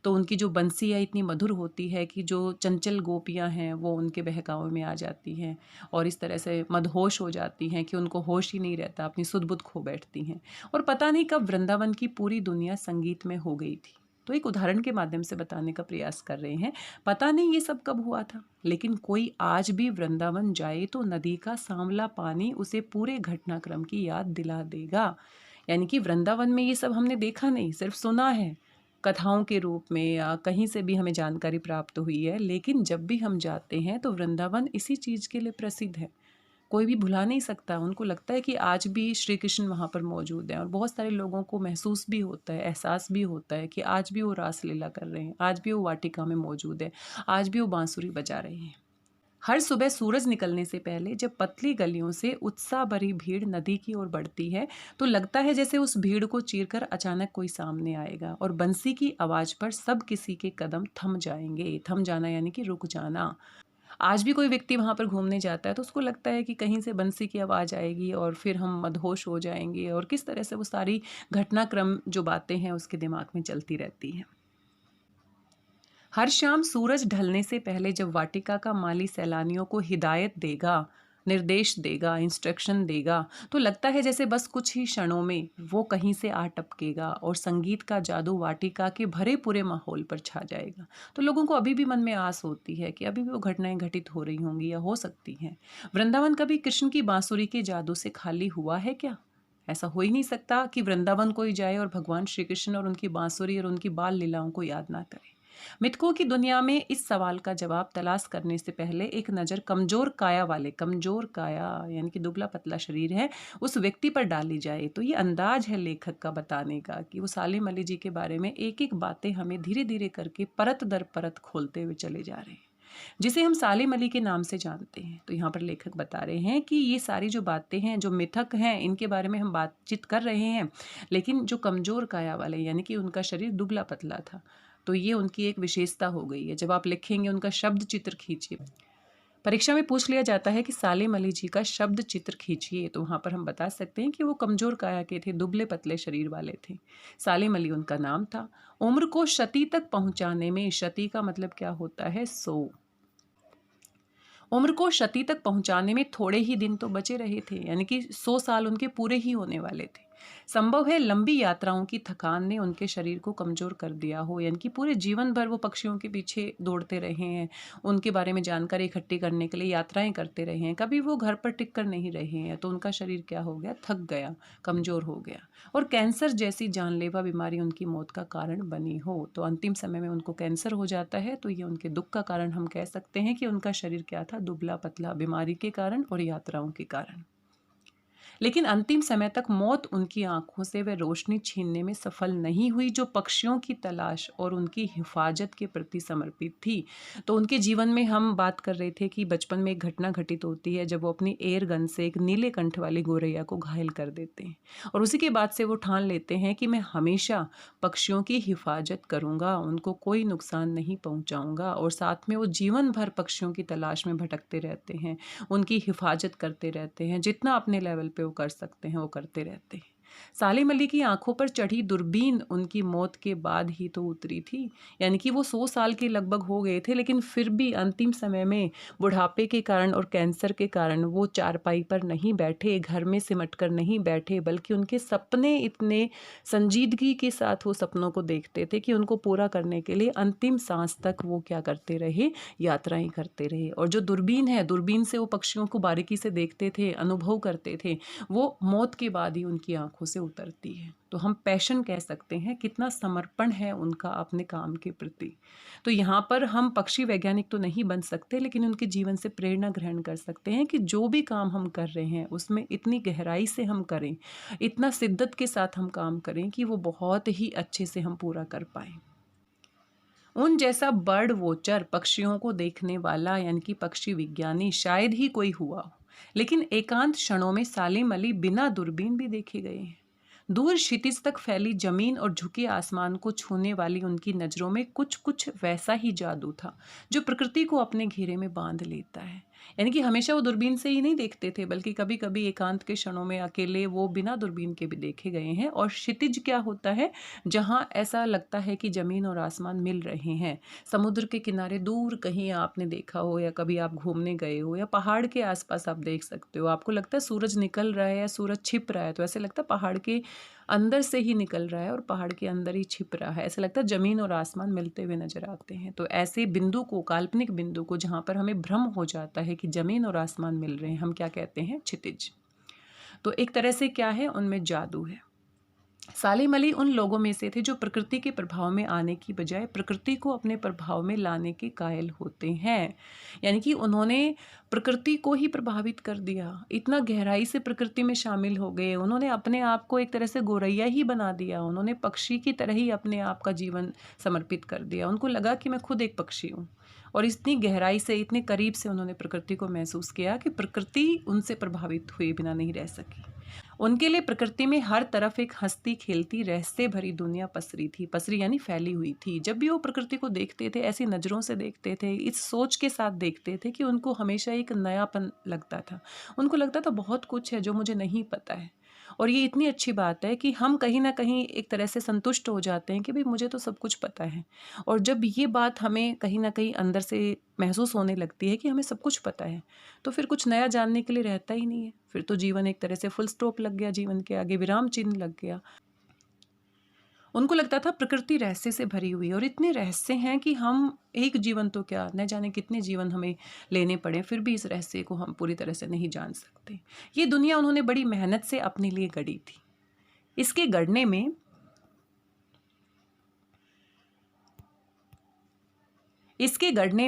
तो उनकी जो बंसी है इतनी मधुर होती है कि जो चंचल गोपियां हैं वो उनके बहकावे में आ जाती हैं और इस तरह से मदहोश हो जाती हैं कि उनको होश ही नहीं रहता, अपनी सुध बुध खो बैठती हैं। और पता नहीं कब वृंदावन की पूरी दुनिया संगीत में हो गई थी। तो एक उदाहरण के माध्यम से बताने का प्रयास कर रहे हैं। पता नहीं ये सब कब हुआ था, लेकिन कोई आज भी वृंदावन जाए तो नदी का सांवला पानी उसे पूरे घटनाक्रम की याद दिला देगा। यानी कि वृंदावन में ये सब हमने देखा नहीं, सिर्फ सुना है कथाओं के रूप में या कहीं से भी हमें जानकारी प्राप्त हुई है, लेकिन जब भी हम जाते हैं तो वृंदावन इसी चीज़ के लिए प्रसिद्ध है। कोई भी भुला नहीं सकता। उनको लगता है कि आज भी श्री कृष्ण वहाँ पर मौजूद हैं, और बहुत सारे लोगों को महसूस भी होता है, एहसास भी होता है कि आज भी वो रास लीला कर रहे हैं, आज भी वो वाटिका में मौजूद है, आज भी वो बांसुरी बजा रहे हैं। हर सुबह सूरज निकलने से पहले जब पतली गलियों से उत्साह भरी भीड़ नदी की ओर बढ़ती है तो लगता है जैसे उस भीड़ को चीरकर अचानक कोई सामने आएगा और बंसी की आवाज़ पर सब किसी के कदम थम जाएंगे। थम जाना यानी कि रुक जाना। आज भी कोई व्यक्ति वहाँ पर घूमने जाता है तो उसको लगता है कि कहीं से बंसी की आवाज़ आएगी और फिर हम मदहोश हो जाएंगे, और किस तरह से वो सारी घटनाक्रम जो बातें हैं उसके दिमाग में चलती रहती हैं। हर शाम सूरज ढलने से पहले जब वाटिका का माली सैलानियों को हिदायत देगा निर्देश देगा, इंस्ट्रक्शन देगा, तो लगता है जैसे बस कुछ ही क्षणों में वो कहीं से आ टपकेगा और संगीत का जादू वाटिका के भरे पूरे माहौल पर छा जाएगा। तो लोगों को अभी भी मन में आस होती है कि अभी भी वो घटनाएं घटित हो रही होंगी या हो सकती हैं। वृंदावन कभी कृष्ण की बांसुरी के जादू से खाली हुआ है क्या? ऐसा हो ही नहीं सकता कि वृंदावन कोई जाए और भगवान श्री कृष्ण और उनकी बांसुरी और उनकी बाल लीलाओं को याद ना करे। मिथकों की दुनिया में इस सवाल का जवाब तलाश करने से पहले एक नज़र कमजोर काया वाले, कमजोर काया यानी कि दुबला पतला शरीर है, उस व्यक्ति पर डाली जाए तो ये अंदाज है लेखक का बताने का कि वो सालिम अली जी के बारे में एक एक बातें हमें धीरे धीरे करके परत दर परत खोलते हुए चले जा रहे हैं, जिसे हम सालिम अली के नाम से जानते हैं। तो यहाँ पर लेखक बता रहे हैं कि ये सारी जो बातें हैं, जो मिथक हैं, इनके बारे में हम बातचीत कर रहे हैं, लेकिन जो कमज़ोर काया वाले यानी कि उनका शरीर दुबला पतला था, तो ये उनकी एक विशेषता हो गई है। जब आप लिखेंगे उनका शब्द चित्र खींचिए, परीक्षा में पूछ लिया जाता है कि सालिम अली जी का शब्द चित्र खींचिए, तो वहाँ पर हम बता सकते हैं कि वो कमज़ोर काया के थे, दुबले पतले शरीर वाले थे। सालिम अली उनका नाम था। उम्र को शती तक पहुँचाने में, शती का मतलब क्या होता है? 100। उम्र को शती तक पहुंचाने में थोड़े ही दिन तो बचे रहे थे, यानी कि 100 साल उनके पूरे ही होने वाले थे। संभव है लंबी यात्राओं की थकान ने उनके शरीर को कमजोर कर दिया हो, यानी कि पूरे जीवन भर वो पक्षियों के पीछे दौड़ते रहे हैं, उनके बारे में जानकारी इकट्ठी करने के लिए यात्राएं करते रहे हैं, कभी वो घर पर टिक कर नहीं रहे हैं, तो उनका शरीर क्या हो गया? थक गया, कमजोर हो गया, और कैंसर जैसी जानलेवा बीमारी उनकी मौत का कारण बनी हो। तो अंतिम समय में उनको कैंसर हो जाता है, तो ये उनके दुख का कारण हम कह सकते हैं कि उनका शरीर क्या था? दुबला पतला, बीमारी के कारण और यात्राओं के कारण। लेकिन अंतिम समय तक मौत उनकी आंखों से वह रोशनी छीनने में सफल नहीं हुई जो पक्षियों की तलाश और उनकी हिफाजत के प्रति समर्पित थी। तो उनके जीवन में हम बात कर रहे थे कि बचपन में एक घटना घटित होती है जब वो अपनी एयर गन से एक नीले कंठ वाली गोरैया को घायल कर देते हैं, और उसी के बाद से वो ठान लेते हैं कि मैं हमेशा पक्षियों की हिफाजत करूंगा, उनको कोई नुकसान नहीं पहुंचाऊंगा, और साथ में वो जीवन भर पक्षियों की तलाश में भटकते रहते हैं, उनकी हिफाजत करते रहते हैं, जितना अपने लेवल पे वो कर सकते हैं वो करते रहते हैं। सालिम अली की आंखों पर चढ़ी दूरबीन उनकी मौत के बाद ही तो उतरी थी, यानी कि वो 100 साल के लगभग हो गए थे, लेकिन फिर भी अंतिम समय में बुढ़ापे के कारण और कैंसर के कारण वो चारपाई पर नहीं बैठे, घर में सिमट कर नहीं बैठे, बल्कि उनके सपने इतने संजीदगी के साथ वो सपनों को देखते थे कि उनको पूरा करने के लिए अंतिम सांस तक वो क्या करते रहे? यात्राएं करते रहे। और जो दूरबीन है, दूरबीन से वो पक्षियों को बारीकी से देखते थे, अनुभव करते थे, वो मौत के बाद ही उनकी आंखों से उतरती है। तो हम पैशन कह सकते हैं, कितना समर्पण है उनका अपने काम के प्रति। तो यहाँ पर हम पक्षी वैज्ञानिक तो नहीं बन सकते, लेकिन उनके जीवन से प्रेरणा ग्रहण कर सकते हैं कि जो भी काम हम कर रहे हैं उसमें इतनी गहराई से हम करें, इतना शिद्दत के साथ हम काम करें कि वो बहुत ही अच्छे से हम पूरा कर पाएँ। उन जैसा बर्ड वॉचर, पक्षियों को देखने वाला यानी कि पक्षी विज्ञानी शायद ही कोई हुआ हो, लेकिन एकांत क्षणों में सालिम अली बिना दूरबीन भी देखे गए हैं। दूर क्षितिज तक फैली जमीन और झुके आसमान को छूने वाली उनकी नज़रों में कुछ कुछ वैसा ही जादू था जो प्रकृति को अपने घेरे में बांध लेता है। यानी कि हमेशा वो दूरबीन से ही नहीं देखते थे, बल्कि कभी कभी एकांत के क्षणों में अकेले वो बिना दूरबीन के भी देखे गए हैं। और क्षितिज क्या होता है? जहाँ ऐसा लगता है कि ज़मीन और आसमान मिल रहे हैं। समुद्र के किनारे दूर कहीं आपने देखा हो, या कभी आप घूमने गए हो, या पहाड़ के आसपास आप देख सकते हो, आपको लगता है सूरज निकल रहा है या सूरज छिप रहा है, तो ऐसे लगता है पहाड़ के अंदर से ही निकल रहा है और पहाड़ के अंदर ही छिप रहा है। ऐसा लगता है ज़मीन और आसमान मिलते हुए नजर आते हैं। तो ऐसे बिंदु को, काल्पनिक बिंदु को, जहाँ पर हमें भ्रम हो जाता है कि ज़मीन और आसमान मिल रहे हैं, हम क्या कहते हैं? क्षितिज। तो एक तरह से क्या है? उनमें जादू है। सालिम अली उन लोगों में से थे जो प्रकृति के प्रभाव में आने की बजाय प्रकृति को अपने प्रभाव में लाने के कायल होते हैं। यानी कि उन्होंने प्रकृति को ही प्रभावित कर दिया, इतना गहराई से प्रकृति में शामिल हो गए, उन्होंने अपने आप को एक तरह से गोरैया ही बना दिया, उन्होंने पक्षी की तरह ही अपने आप का जीवन समर्पित कर दिया। उनको लगा कि मैं खुद एक पक्षी हूँ, और इतनी गहराई से, इतने करीब से उन्होंने प्रकृति को महसूस किया कि प्रकृति उनसे प्रभावित हुए बिना नहीं रह सकी। उनके लिए प्रकृति में हर तरफ एक हंसती खेलती रहस्य भरी दुनिया पसरी थी। पसरी यानी फैली हुई थी। जब भी वो प्रकृति को देखते थे, ऐसी नज़रों से देखते थे, इस सोच के साथ देखते थे कि उनको हमेशा एक नयापन लगता था। उनको लगता था बहुत कुछ है जो मुझे नहीं पता है। और ये इतनी अच्छी बात है कि हम कहीं न कहीं एक तरह से संतुष्ट हो जाते हैं कि भई मुझे तो सब कुछ पता है। और जब ये बात हमें कहीं न कहीं अंदर से महसूस होने लगती है कि हमें सब कुछ पता है, तो फिर कुछ नया जानने के लिए रहता ही नहीं है। फिर तो जीवन एक तरह से फुल स्टॉप लग गया, जीवन के आगे विराम चिन्ह लग गया। उनको लगता था प्रकृति रहस्य से भरी हुई है और इतने रहस्य हैं कि हम एक जीवन तो क्या, न जाने कितने जीवन हमें लेने पड़े, फिर भी इस रहस्य को हम पूरी तरह से नहीं जान सकते। ये दुनिया उन्होंने बड़ी मेहनत से अपने लिए गढ़ी थी। इसके गढ़ने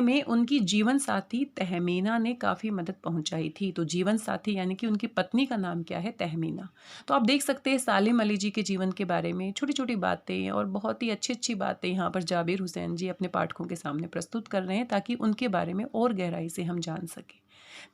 में उनकी जीवन साथी तहमीना ने काफ़ी मदद पहुंचाई थी। तो जीवन साथी यानी कि उनकी पत्नी का नाम क्या है? तहमीना। तो आप देख सकते हैं सालिम अली जी के जीवन के बारे में छोटी-छोटी बातें और बहुत ही अच्छी-अच्छी बातें यहाँ पर जाबिर हुसैन जी अपने पाठकों के सामने प्रस्तुत कर रहे हैं ताकि उनके बारे में और गहराई से हम जान सकें।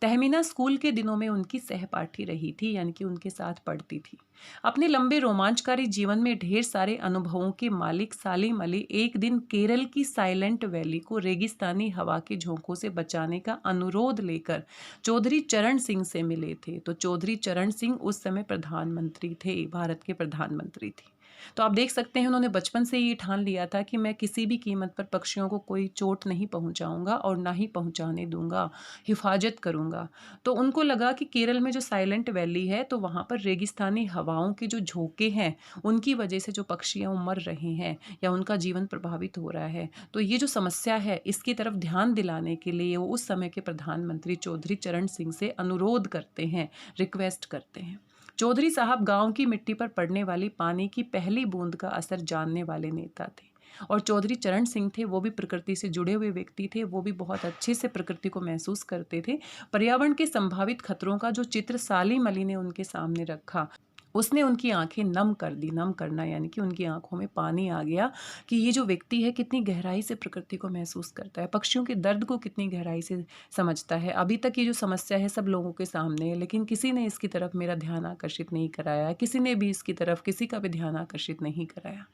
तहमीना स्कूल के दिनों में उनकी सहपाठी रही थी, यानी कि उनके साथ पढ़ती थी। अपने लंबे रोमांचकारी जीवन में ढेर सारे अनुभवों के मालिक सालिम अली एक दिन केरल की साइलेंट वैली को रेगिस्तानी हवा के झोंकों से बचाने का अनुरोध लेकर चौधरी चरण सिंह से मिले थे। तो चौधरी चरण सिंह उस समय प्रधानमंत्री थे, भारत के प्रधानमंत्री थे। तो आप देख सकते हैं उन्होंने बचपन से ये ठान लिया था कि मैं किसी भी कीमत पर पक्षियों को कोई चोट नहीं पहुंचाऊंगा और ना ही पहुंचाने दूंगा, हिफाजत करूंगा। तो उनको लगा कि केरल में जो साइलेंट वैली है तो वहाँ पर रेगिस्तानी हवाओं के जो झोंके हैं उनकी वजह से जो पक्षियाँ मर रहे हैं या उनका जीवन प्रभावित हो रहा है, तो ये जो समस्या है इसकी तरफ ध्यान दिलाने के लिए वो उस समय के प्रधानमंत्री चौधरी चरण सिंह से अनुरोध करते हैं, रिक्वेस्ट करते हैं। चौधरी साहब गांव की मिट्टी पर पड़ने वाली पानी की पहली बूंद का असर जानने वाले नेता थे। और चौधरी चरण सिंह थे, वो भी प्रकृति से जुड़े हुए व्यक्ति थे, वो भी बहुत अच्छे से प्रकृति को महसूस करते थे। पर्यावरण के संभावित खतरों का जो चित्र सालिम अली ने उनके सामने रखा, उसने उनकी आंखें नम कर दी। नम करना यानी कि उनकी आंखों में पानी आ गया कि ये जो व्यक्ति है कितनी गहराई से प्रकृति को महसूस करता है, पक्षियों के दर्द को कितनी गहराई से समझता है। अभी तक ये जो समस्या है सब लोगों के सामने है, लेकिन किसी ने इसकी तरफ मेरा ध्यान आकर्षित नहीं कराया, किसी ने भी इसकी तरफ किसी का भी ध्यान आकर्षित नहीं कराया।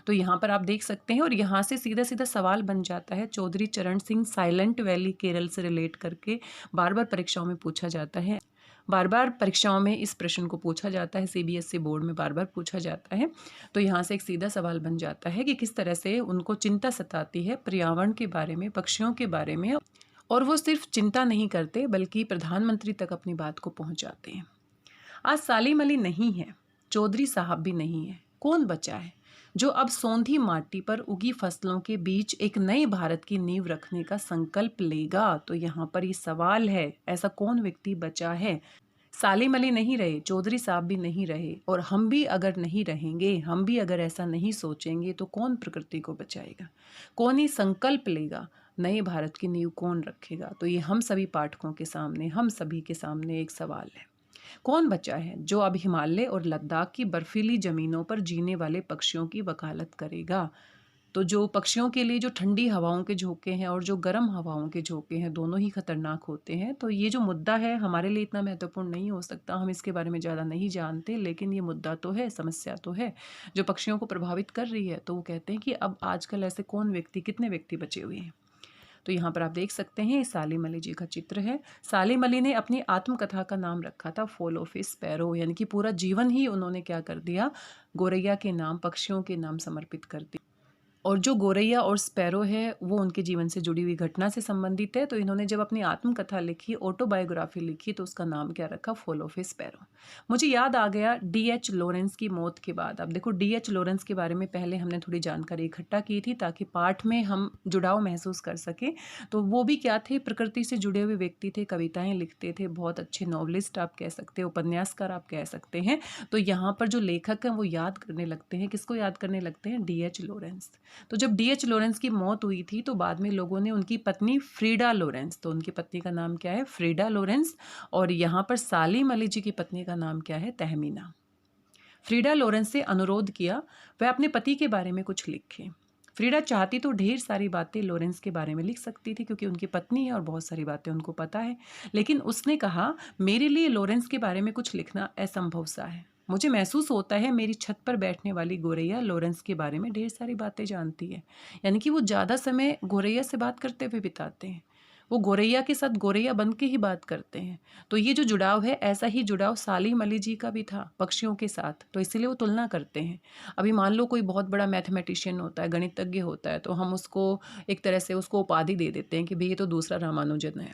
तो यहाँ पर आप देख सकते हैं और यहाँ से सीधा सीधा सवाल बन जाता है। चौधरी चरण सिंह साइलेंट वैली केरल से रिलेट करके बार बार परीक्षाओं में पूछा जाता है। बार बार परीक्षाओं में इस प्रश्न को पूछा जाता है, सीबीएसई बोर्ड में बार बार पूछा जाता है। तो यहाँ से एक सीधा सवाल बन जाता है कि किस तरह से उनको चिंता सताती है पर्यावरण के बारे में, पक्षियों के बारे में, और वो सिर्फ चिंता नहीं करते बल्कि प्रधानमंत्री तक अपनी बात को पहुँचाते हैं। आज सालिम अली नहीं है, चौधरी साहब भी नहीं है, कौन बचा है जो अब सौंधी माटी पर उगी फसलों के बीच एक नए भारत की नींव रखने का संकल्प लेगा? तो यहाँ पर ये सवाल है, ऐसा कौन व्यक्ति बचा है? सालिम अली नहीं रहे, चौधरी साहब भी नहीं रहे, और हम भी अगर नहीं रहेंगे, हम भी अगर ऐसा नहीं सोचेंगे तो कौन प्रकृति को बचाएगा? कौन ही संकल्प लेगा? नए भारत की नींव कौन रखेगा? तो ये हम सभी पाठकों के सामने, हम सभी के सामने एक सवाल है। कौन बचा है जो अब हिमालय और लद्दाख की बर्फीली ज़मीनों पर जीने वाले पक्षियों की वकालत करेगा? तो जो पक्षियों के लिए जो ठंडी हवाओं के झोंके हैं और जो गर्म हवाओं के झोंके हैं, दोनों ही खतरनाक होते हैं। तो ये जो मुद्दा है हमारे लिए इतना महत्वपूर्ण नहीं हो सकता, हम इसके बारे में ज़्यादा नहीं जानते, लेकिन ये मुद्दा तो है, समस्या तो है जो पक्षियों को प्रभावित कर रही है। तो वो कहते हैं कि अब आजकल ऐसे कौन व्यक्ति, कितने व्यक्ति बचे हुए हैं? तो यहाँ पर आप देख सकते हैं सालिम अली जी का चित्र है। सालिम अली ने अपनी आत्मकथा का नाम रखा था फॉल ऑफ ए स्पैरो, यानी कि पूरा जीवन ही उन्होंने क्या कर दिया, गोरैया के नाम, पक्षियों के नाम समर्पित कर दिया। और जो गोरैया और स्पैरो है वो उनके जीवन से जुड़ी हुई घटना से संबंधित है। तो इन्होंने जब अपनी आत्मकथा लिखी, ऑटोबायोग्राफी लिखी, तो उसका नाम क्या रखा, फॉल ऑफ ए स्पैरो। मुझे याद आ गया डीएच लॉरेंस की मौत के बाद। अब देखो डीएच लॉरेंस के बारे में पहले हमने थोड़ी जानकारी इकट्ठा की थी ताकि पाठ में हम जुड़ाव महसूस कर सकें। तो वो भी क्या थे, प्रकृति से जुड़े हुए व्यक्ति थे, कविताएं लिखते थे, बहुत अच्छे नॉवलिस्ट आप कह सकते हैं, उपन्यासकार आप कह सकते हैं। तो यहाँ पर जो लेखक हैं वो याद करने लगते हैं, किसको याद करने लगते हैं, डीएच लॉरेंस। तो जब डीएच लॉरेंस की मौत हुई थी तो बाद में लोगों ने उनकी पत्नी फ्रीडा लॉरेंस, तो उनकी पत्नी का नाम क्या है, फ्रीडा लॉरेंस, और यहाँ पर सालिम अली जी की पत्नी का नाम क्या है, तहमीना। फ्रीडा लॉरेंस से अनुरोध किया वह अपने पति के बारे में कुछ लिखे। फ्रीडा चाहती तो ढेर सारी बातें लॉरेंस के बारे में लिख सकती थी क्योंकि उनकी पत्नी है और बहुत सारी बातें उनको पता है, लेकिन उसने कहा मेरे लिए लॉरेंस के बारे में कुछ लिखना असंभव सा है। मुझे महसूस होता है मेरी छत पर बैठने वाली गोरैया लॉरेंस के बारे में ढेर सारी बातें जानती है, यानी कि वो ज़्यादा समय गोरैया से बात करते हुए बिताते हैं। वो गोरैया के साथ गोरैया बन के ही बात करते हैं। तो ये जो जुड़ाव है, ऐसा ही जुड़ाव सालीम अली जी का भी था पक्षियों के साथ, तो इसीलिए वो तुलना करते हैं। अभी मान लो कोई बहुत बड़ा मैथमेटिशियन होता है, गणितज्ञ होता है, तो हम उसको एक तरह से उसको उपाधि दे देते हैं कि भाई ये तो दूसरा रामानुजन है।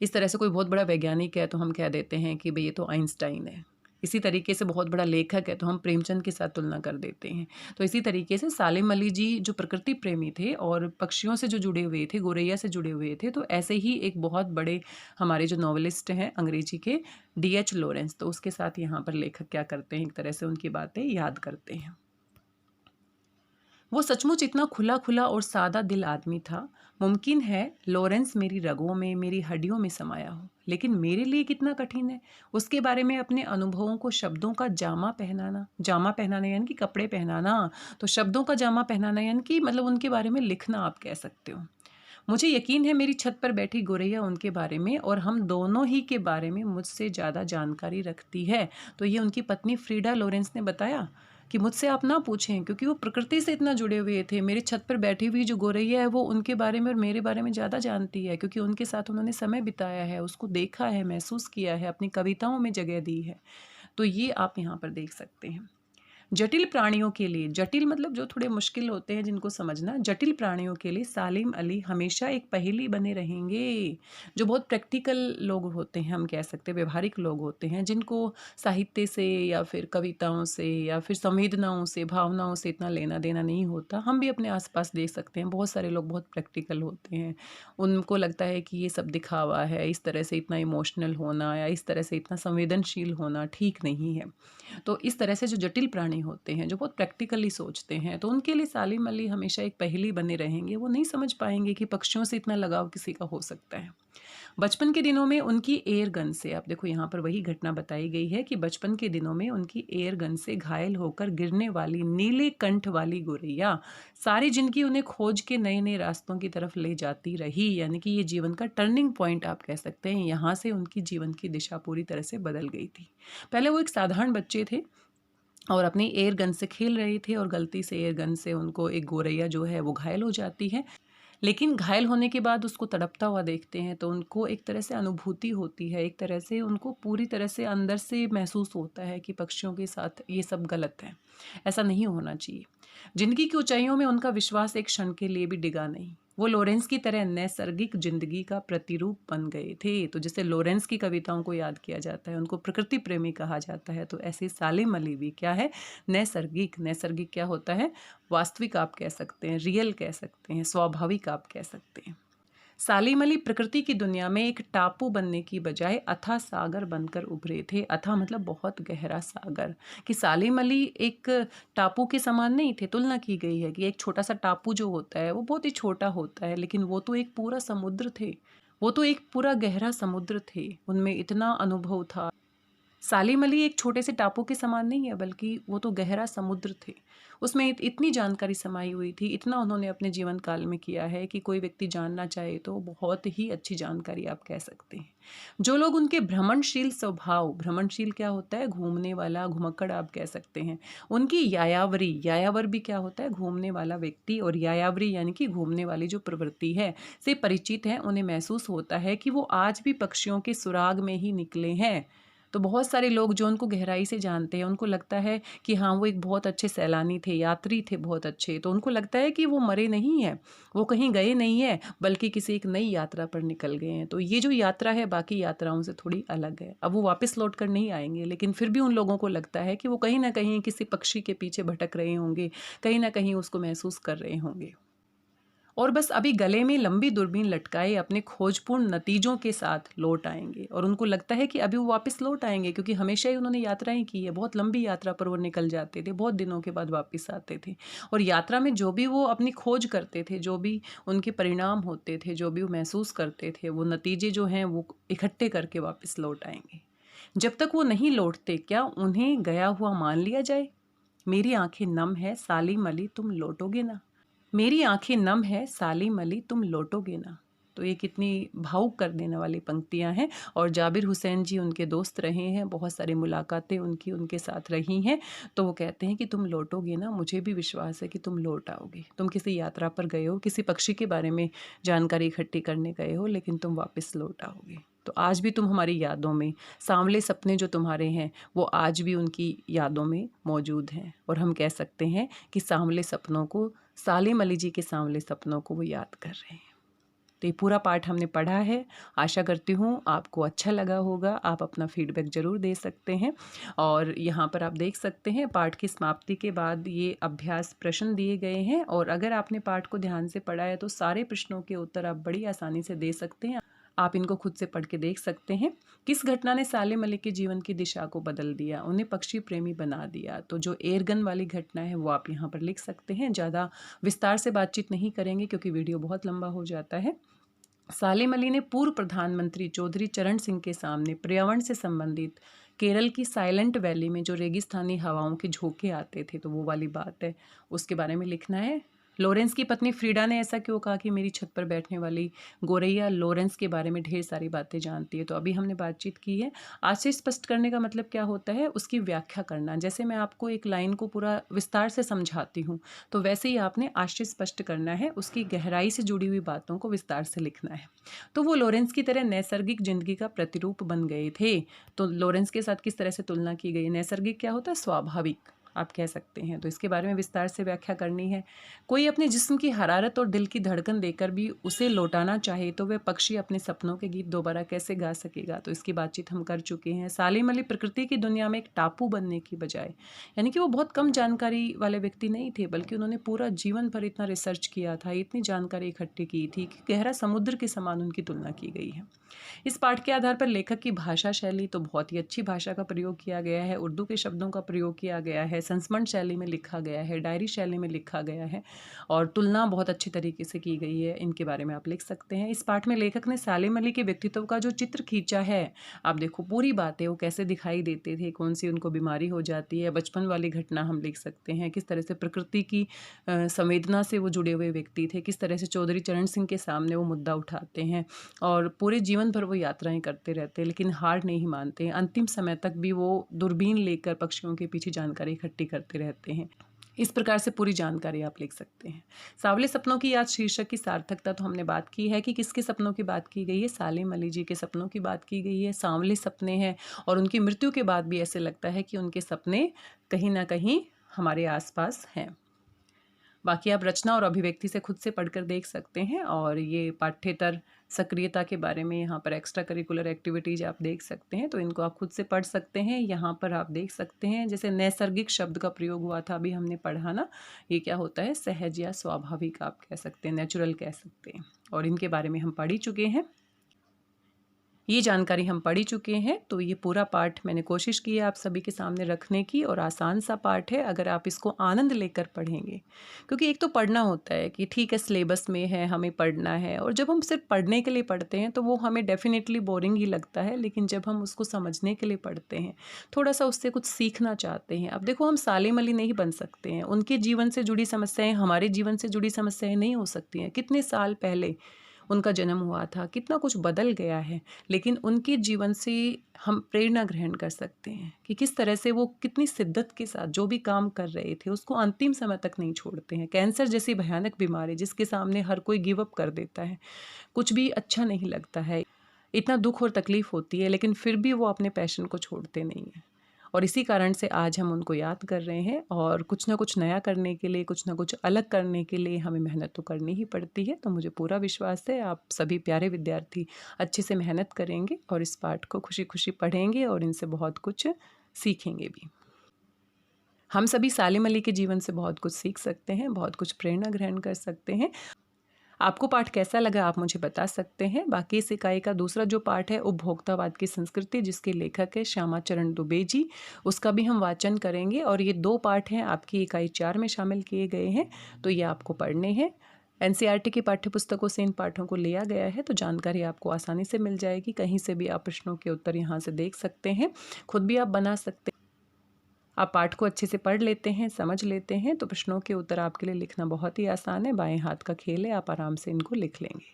इस तरह से कोई बहुत बड़ा वैज्ञानिक है तो हम कह देते हैं कि भाई ये तो आइंस्टाइन है। इसी तरीके से बहुत बड़ा लेखक है तो हम प्रेमचंद के साथ तुलना कर देते हैं। तो इसी तरीके से सालिम अली जी जो प्रकृति प्रेमी थे और पक्षियों से जो जुड़े हुए थे, गोरैया से जुड़े हुए थे, तो ऐसे ही एक बहुत बड़े हमारे जो नॉवलिस्ट हैं अंग्रेजी के, D.H. लॉरेंस, तो उसके साथ यहाँ पर लेखक क्या करते हैं, एक तरह से उनकी बातें याद करते हैं। वो सचमुच इतना खुला खुला और सादा दिल आदमी था। मुमकिन है लॉरेंस मेरी रगों में, मेरी हड्डियों में समाया हो, लेकिन मेरे लिए कितना कठिन है उसके बारे में अपने अनुभवों को शब्दों का जामा पहनाना यानी कि कपड़े पहनाना, तो शब्दों का जामा पहनाना यानी कि मतलब उनके बारे में लिखना आप कह सकते हो। मुझे यकीन है मेरी छत पर बैठी गोरैया उनके बारे में और हम दोनों ही के बारे में मुझसे ज़्यादा जानकारी रखती है। तो ये उनकी पत्नी फ्रीडा लॉरेंस ने बताया कि मुझसे आप ना पूछें, क्योंकि वो प्रकृति से इतना जुड़े हुए थे। मेरे छत पर बैठी हुई जो गोरैया है वो उनके बारे में और मेरे बारे में ज़्यादा जानती है, क्योंकि उनके साथ उन्होंने समय बिताया है, उसको देखा है, महसूस किया है, अपनी कविताओं में जगह दी है। तो ये आप यहाँ पर देख सकते हैं। जटिल प्राणियों के लिए, जटिल मतलब जो थोड़े मुश्किल होते हैं जिनको समझना, जटिल प्राणियों के लिए सालिम अली हमेशा एक पहेली बने रहेंगे। जो बहुत प्रैक्टिकल लोग होते हैं, हम कह सकते हैं व्यवहारिक लोग होते हैं, जिनको साहित्य से या फिर कविताओं से या फिर संवेदनाओं से, भावनाओं से इतना लेना देना नहीं होता। हम भी अपने आसपास देख सकते हैं, बहुत सारे लोग बहुत प्रैक्टिकल होते हैं। उनको लगता है कि ये सब दिखावा है, इस तरह से इतना इमोशनल होना या इस तरह से इतना संवेदनशील होना ठीक नहीं है। तो इस तरह से जो जटिल प्राणी होते हैं, जो बहुत प्रैक्टिकली सोचते हैं, तो उनके लिए सालिम अली हमेशा एक पहेली बने रहेंगे। वो नहीं समझ पाएंगे कि पक्षियों से इतना लगाव किसी का हो सकता है। बचपन के दिनों में उनकी एयर गन से, आप देखो यहाँ पर वही घटना बताई गई है कि बचपन के दिनों में उनकी एयर गन से घायल होकर गिरने वाली नीले कंठ वाली गोरैया सारी जिंदगी उन्हें खोज के नए नए रास्तों की तरफ ले जाती रही। यानी कि ये जीवन का टर्निंग पॉइंट आप कह सकते हैं। यहाँ से उनकी जीवन की दिशा पूरी तरह से बदल गई थी। पहले वो एक साधारण बच्चे थे और अपनी एयर गन से खेल रहे थे और गलती से एयर गन से उनको एक गोरैया जो है वो घायल हो जाती है। लेकिन घायल होने के बाद उसको तड़पता हुआ देखते हैं तो उनको एक तरह से अनुभूति होती है, एक तरह से उनको पूरी तरह से अंदर से महसूस होता है कि पक्षियों के साथ ये सब गलत है, ऐसा नहीं होना चाहिए। जिंदगी की ऊंचाइयों में उनका विश्वास एक क्षण के लिए भी डिगा नहीं। वो लॉरेंस की तरह नैसर्गिक जिंदगी का प्रतिरूप बन गए थे। तो जैसे लॉरेंस की कविताओं को याद किया जाता है, उनको प्रकृति प्रेमी कहा जाता है, तो ऐसे सालिम अली भी क्या है, नैसर्गिक। नैसर्गिक क्या होता है, वास्तविक आप कह सकते हैं, रियल कह सकते हैं, स्वाभाविक आप कह सकते हैं। सालिम अली प्रकृति की दुनिया में एक टापू बनने की बजाय अथाह सागर बनकर उभरे थे। अथाह मतलब बहुत गहरा सागर। कि सालिम अली एक टापू के समान नहीं थे। तुलना की गई है कि एक छोटा सा टापू जो होता है वो बहुत ही छोटा होता है, लेकिन वो तो एक पूरा समुद्र थे। वो तो एक पूरा गहरा समुद्र थे, उनमें इतना अनुभव था। सालिम अली एक छोटे से टापू के समान नहीं है, बल्कि वो तो गहरा समुद्र थे। उसमें इतनी जानकारी समाई हुई थी, इतना उन्होंने अपने जीवन काल में किया है कि कोई व्यक्ति जानना चाहे तो बहुत ही अच्छी जानकारी आप कह सकते हैं। जो लोग उनके भ्रमणशील स्वभाव, भ्रमणशील क्या होता है, घूमने वाला, घुमक्कड़ आप कह सकते हैं, उनकी यायावरी, यायावर भी क्या होता है, घूमने वाला व्यक्ति, और यायावरी यानी कि घूमने वाली जो प्रवृत्ति है से परिचित है, उन्हें महसूस होता है कि वो आज भी पक्षियों के सुराग में ही निकले हैं। तो बहुत सारे लोग जो उनको गहराई से जानते हैं, उनको लगता है कि हाँ वो एक बहुत अच्छे सैलानी थे, यात्री थे बहुत अच्छे, तो उनको लगता है कि वो मरे नहीं हैं, वो कहीं गए नहीं हैं, बल्कि किसी एक नई यात्रा पर निकल गए हैं। तो ये जो यात्रा है बाकी यात्राओं से थोड़ी अलग है। अब वो वापस लौट कर नहीं आएंगे, लेकिन फिर भी उन लोगों को लगता है कि वो कहीं ना कहीं किसी पक्षी के पीछे भटक रहे होंगे, कहीं ना कहीं उसको महसूस कर रहे होंगे, और बस अभी गले में लंबी दूरबीन लटकाए अपने खोजपूर्ण नतीजों के साथ लौट आएंगे। और उनको लगता है कि अभी वो वापस लौट आएंगे, क्योंकि हमेशा ही उन्होंने यात्राएं की है, बहुत लंबी यात्रा पर वो निकल जाते थे, बहुत दिनों के बाद वापस आते थे। और यात्रा में जो भी वो अपनी खोज करते थे, जो भी उनके परिणाम होते थे, जो भी वो महसूस करते थे, वो नतीजे जो हैं वो इकट्ठे करके वापस लौट आएंगे। जब तक वो नहीं लौटते, क्या उन्हें गया हुआ मान लिया जाए? मेरी आंखें नम है सालिम अली, तुम लौटोगे ना? मेरी आंखें नम है सालिम अली, तुम लौटोगे ना? तो ये कितनी भावुक कर देने वाली पंक्तियां हैं। और जाबिर हुसैन जी उनके दोस्त रहे हैं, बहुत सारी मुलाकातें उनकी उनके साथ रही हैं। तो वो कहते हैं कि तुम लौटोगे ना, मुझे भी विश्वास है कि तुम लौट आओगे। तुम किसी यात्रा पर गए हो, किसी पक्षी के बारे में जानकारी इकट्ठी करने गए हो, लेकिन तुम वापस लौट आओगे। तो आज भी तुम हमारी यादों में, सांवले सपने जो तुम्हारे हैं वो आज भी उनकी यादों में मौजूद हैं। और हम कह सकते हैं कि सांवले सपनों को, सालिम अली जी के सांवले सपनों को वो याद कर रहे हैं। तो ये पूरा पाठ हमने पढ़ा है। आशा करती हूँ आपको अच्छा लगा होगा। आप अपना फीडबैक ज़रूर दे सकते हैं। और यहाँ पर आप देख सकते हैं पाठ की समाप्ति के बाद ये अभ्यास प्रश्न दिए गए हैं। और अगर आपने पाठ को ध्यान से पढ़ा है तो सारे प्रश्नों के उत्तर आप बड़ी आसानी से दे सकते हैं। आप इनको खुद से पढ़ के देख सकते हैं। किस घटना ने सालिम अली के जीवन की दिशा को बदल दिया, उन्हें पक्षी प्रेमी बना दिया? तो जो एयरगन वाली घटना है वो आप यहाँ पर लिख सकते हैं। ज़्यादा विस्तार से बातचीत नहीं करेंगे क्योंकि वीडियो बहुत लंबा हो जाता है। सालिम अली ने पूर्व प्रधानमंत्री चौधरी चरण सिंह के सामने पर्यावरण से संबंधित केरल की साइलेंट वैली में जो रेगिस्तानी हवाओं के झोंके आते थे, तो वो वाली बात है, उसके बारे में लिखना है। लॉरेंस की पत्नी फ्रीडा ने ऐसा क्यों कहा कि मेरी छत पर बैठने वाली गोरैया लॉरेंस के बारे में ढेर सारी बातें जानती है? तो अभी हमने बातचीत की है। आशय स्पष्ट करने का मतलब क्या होता है? उसकी व्याख्या करना। जैसे मैं आपको एक लाइन को पूरा विस्तार से समझाती हूँ, तो वैसे ही आपने आशय स्पष्ट करना है, उसकी गहराई से जुड़ी हुई बातों को विस्तार से लिखना है। तो वो लॉरेंस की तरह नैसर्गिक जिंदगी का प्रतिरूप बन गए थे। तो लॉरेंस के साथ किस तरह से तुलना की गई? नैसर्गिक क्या होता है? स्वाभाविक आप कह सकते हैं। तो इसके बारे में विस्तार से व्याख्या करनी है। कोई अपने जिस्म की हरारत और दिल की धड़कन देकर भी उसे लौटाना चाहे तो वह पक्षी अपने सपनों के गीत दोबारा कैसे गा सकेगा? तो इसकी बातचीत हम कर चुके हैं। सालिम अली प्रकृति की दुनिया में एक टापू बनने की बजाय, यानी कि वो बहुत कम जानकारी वाले व्यक्ति नहीं थे, बल्कि उन्होंने पूरा जीवन भर इतना रिसर्च किया था, इतनी जानकारी इकट्ठी की थी कि गहरा समुद्र के समान उनकी तुलना की गई है। इस पाठ के आधार पर लेखक की भाषा शैली, तो बहुत ही अच्छी भाषा का प्रयोग किया गया है। उर्दू के शब्दों का प्रयोग किया गया है, संस्मरण शैली में लिखा गया है, डायरी शैली में लिखा गया है और तुलना बहुत अच्छी तरीके से की गई है। इनके बारे में आप लिख सकते हैं। इस पाठ में लेखक ने सालिम अली के व्यक्तित्व का जो चित्र खींचा है, आप देखो पूरी बातें, वो कैसे दिखाई देते थे, कौन सी उनको बीमारी हो जाती है, बचपन वाली घटना हम लिख सकते हैं, किस तरह से प्रकृति की संवेदना से वो जुड़े हुए व्यक्ति थे, किस तरह से चौधरी चरण सिंह के सामने वो मुद्दा उठाते हैं और पूरे जीवन भर वो यात्राएं करते रहते हैं, लेकिन हार नहीं मानते हैं। अंतिम समय तक भी वो दूरबीन लेकर पक्षियों के पीछे जानकारी इकट्ठी करते रहते हैं। इस प्रकार से पूरी जानकारी आप लिख सकते हैं। सांवले सपनों की याद शीर्षक की सार्थकता, तो हमने बात की है कि किसके सपनों की बात की गई है? सालिम अली जी के सपनों की बात की गई है। सांवले सपने हैं और उनकी मृत्यु के बाद भी ऐसे लगता है कि उनके सपने कहीं ना कहीं हमारे आसपास हैं। बाकी आप रचना और अभिव्यक्ति से खुद से पढ़कर देख सकते हैं। और ये पाठ्येतर सक्रियता के बारे में यहाँ पर एक्स्ट्रा करिकुलर एक्टिविटीज़ आप देख सकते हैं, तो इनको आप खुद से पढ़ सकते हैं। यहाँ पर आप देख सकते हैं जैसे नैसर्गिक शब्द का प्रयोग हुआ था, अभी हमने पढ़ा ना, ये क्या होता है? सहज या स्वाभाविक आप कह सकते हैं, नेचुरल कह सकते हैं। और इनके बारे में हम पढ़ ही चुके हैं, ये जानकारी हम पढ़ ही चुके हैं। तो ये पूरा पाठ मैंने कोशिश की है आप सभी के सामने रखने की, और आसान सा पाठ है अगर आप इसको आनंद लेकर पढ़ेंगे। क्योंकि एक तो पढ़ना होता है कि ठीक है सिलेबस में है, हमें पढ़ना है, और जब हम सिर्फ पढ़ने के लिए पढ़ते हैं तो वो हमें डेफिनेटली बोरिंग ही लगता है। लेकिन जब हम उसको समझने के लिए पढ़ते हैं, थोड़ा सा उससे कुछ सीखना चाहते हैं, अब देखो हम सालिम अली नहीं बन सकते हैं, उनके जीवन से जुड़ी समस्याएं हमारे जीवन से जुड़ी समस्याएं नहीं हो सकती हैं। कितने साल पहले उनका जन्म हुआ था, कितना कुछ बदल गया है, लेकिन उनके जीवन से हम प्रेरणा ग्रहण कर सकते हैं कि किस तरह से वो कितनी शिद्दत के साथ जो भी काम कर रहे थे उसको अंतिम समय तक नहीं छोड़ते हैं। कैंसर जैसी भयानक बीमारी जिसके सामने हर कोई गिव अप कर देता है, कुछ भी अच्छा नहीं लगता है, इतना दुख और तकलीफ होती है, लेकिन फिर भी वो अपने पैशन को छोड़ते नहीं हैं। और इसी कारण से आज हम उनको याद कर रहे हैं। और कुछ ना कुछ नया करने के लिए, कुछ ना कुछ अलग करने के लिए हमें मेहनत तो करनी ही पड़ती है। तो मुझे पूरा विश्वास है आप सभी प्यारे विद्यार्थी अच्छे से मेहनत करेंगे और इस पाठ को खुशी खुशी पढ़ेंगे और इनसे बहुत कुछ सीखेंगे भी। हम सभी सालिम अली के जीवन से बहुत कुछ सीख सकते हैं, बहुत कुछ प्रेरणा ग्रहण कर सकते हैं। आपको पाठ कैसा लगा आप मुझे बता सकते हैं। बाकी इस इकाई का दूसरा जो पाठ है उपभोक्तावाद की संस्कृति, जिसके लेखक है श्यामा चरण दुबे जी, उसका भी हम वाचन करेंगे। और ये 2 पाठ हैं आपकी इकाई 4 में शामिल किए गए हैं, तो ये आपको पढ़ने हैं। एनसीईआरटी की पाठ्यपुस्तकों से इन पाठों को लिया गया है, तो जानकारी आपको आसानी से मिल जाएगी। कहीं से भी आप प्रश्नों के उत्तर यहाँ से देख सकते हैं, खुद भी आप बना सकते हैं। आप पाठ को अच्छे से पढ़ लेते हैं, समझ लेते हैं, तो प्रश्नों के उत्तर आपके लिए लिखना बहुत ही आसान है। बाएं हाथ का खेल है, आप आराम से इनको लिख लेंगे।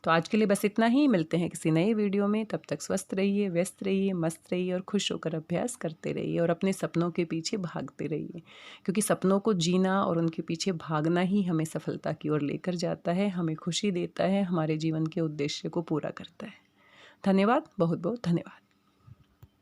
तो आज के लिए बस इतना ही। मिलते हैं किसी नए वीडियो में। तब तक स्वस्थ रहिए, व्यस्त रहिए, मस्त रहिए और खुश होकर अभ्यास करते रहिए और अपने सपनों के पीछे भागते रहिए, क्योंकि सपनों को जीना और उनके पीछे भागना ही हमें सफलता की ओर लेकर जाता है, हमें खुशी देता है, हमारे जीवन के उद्देश्य को पूरा करता है। धन्यवाद, बहुत बहुत धन्यवाद।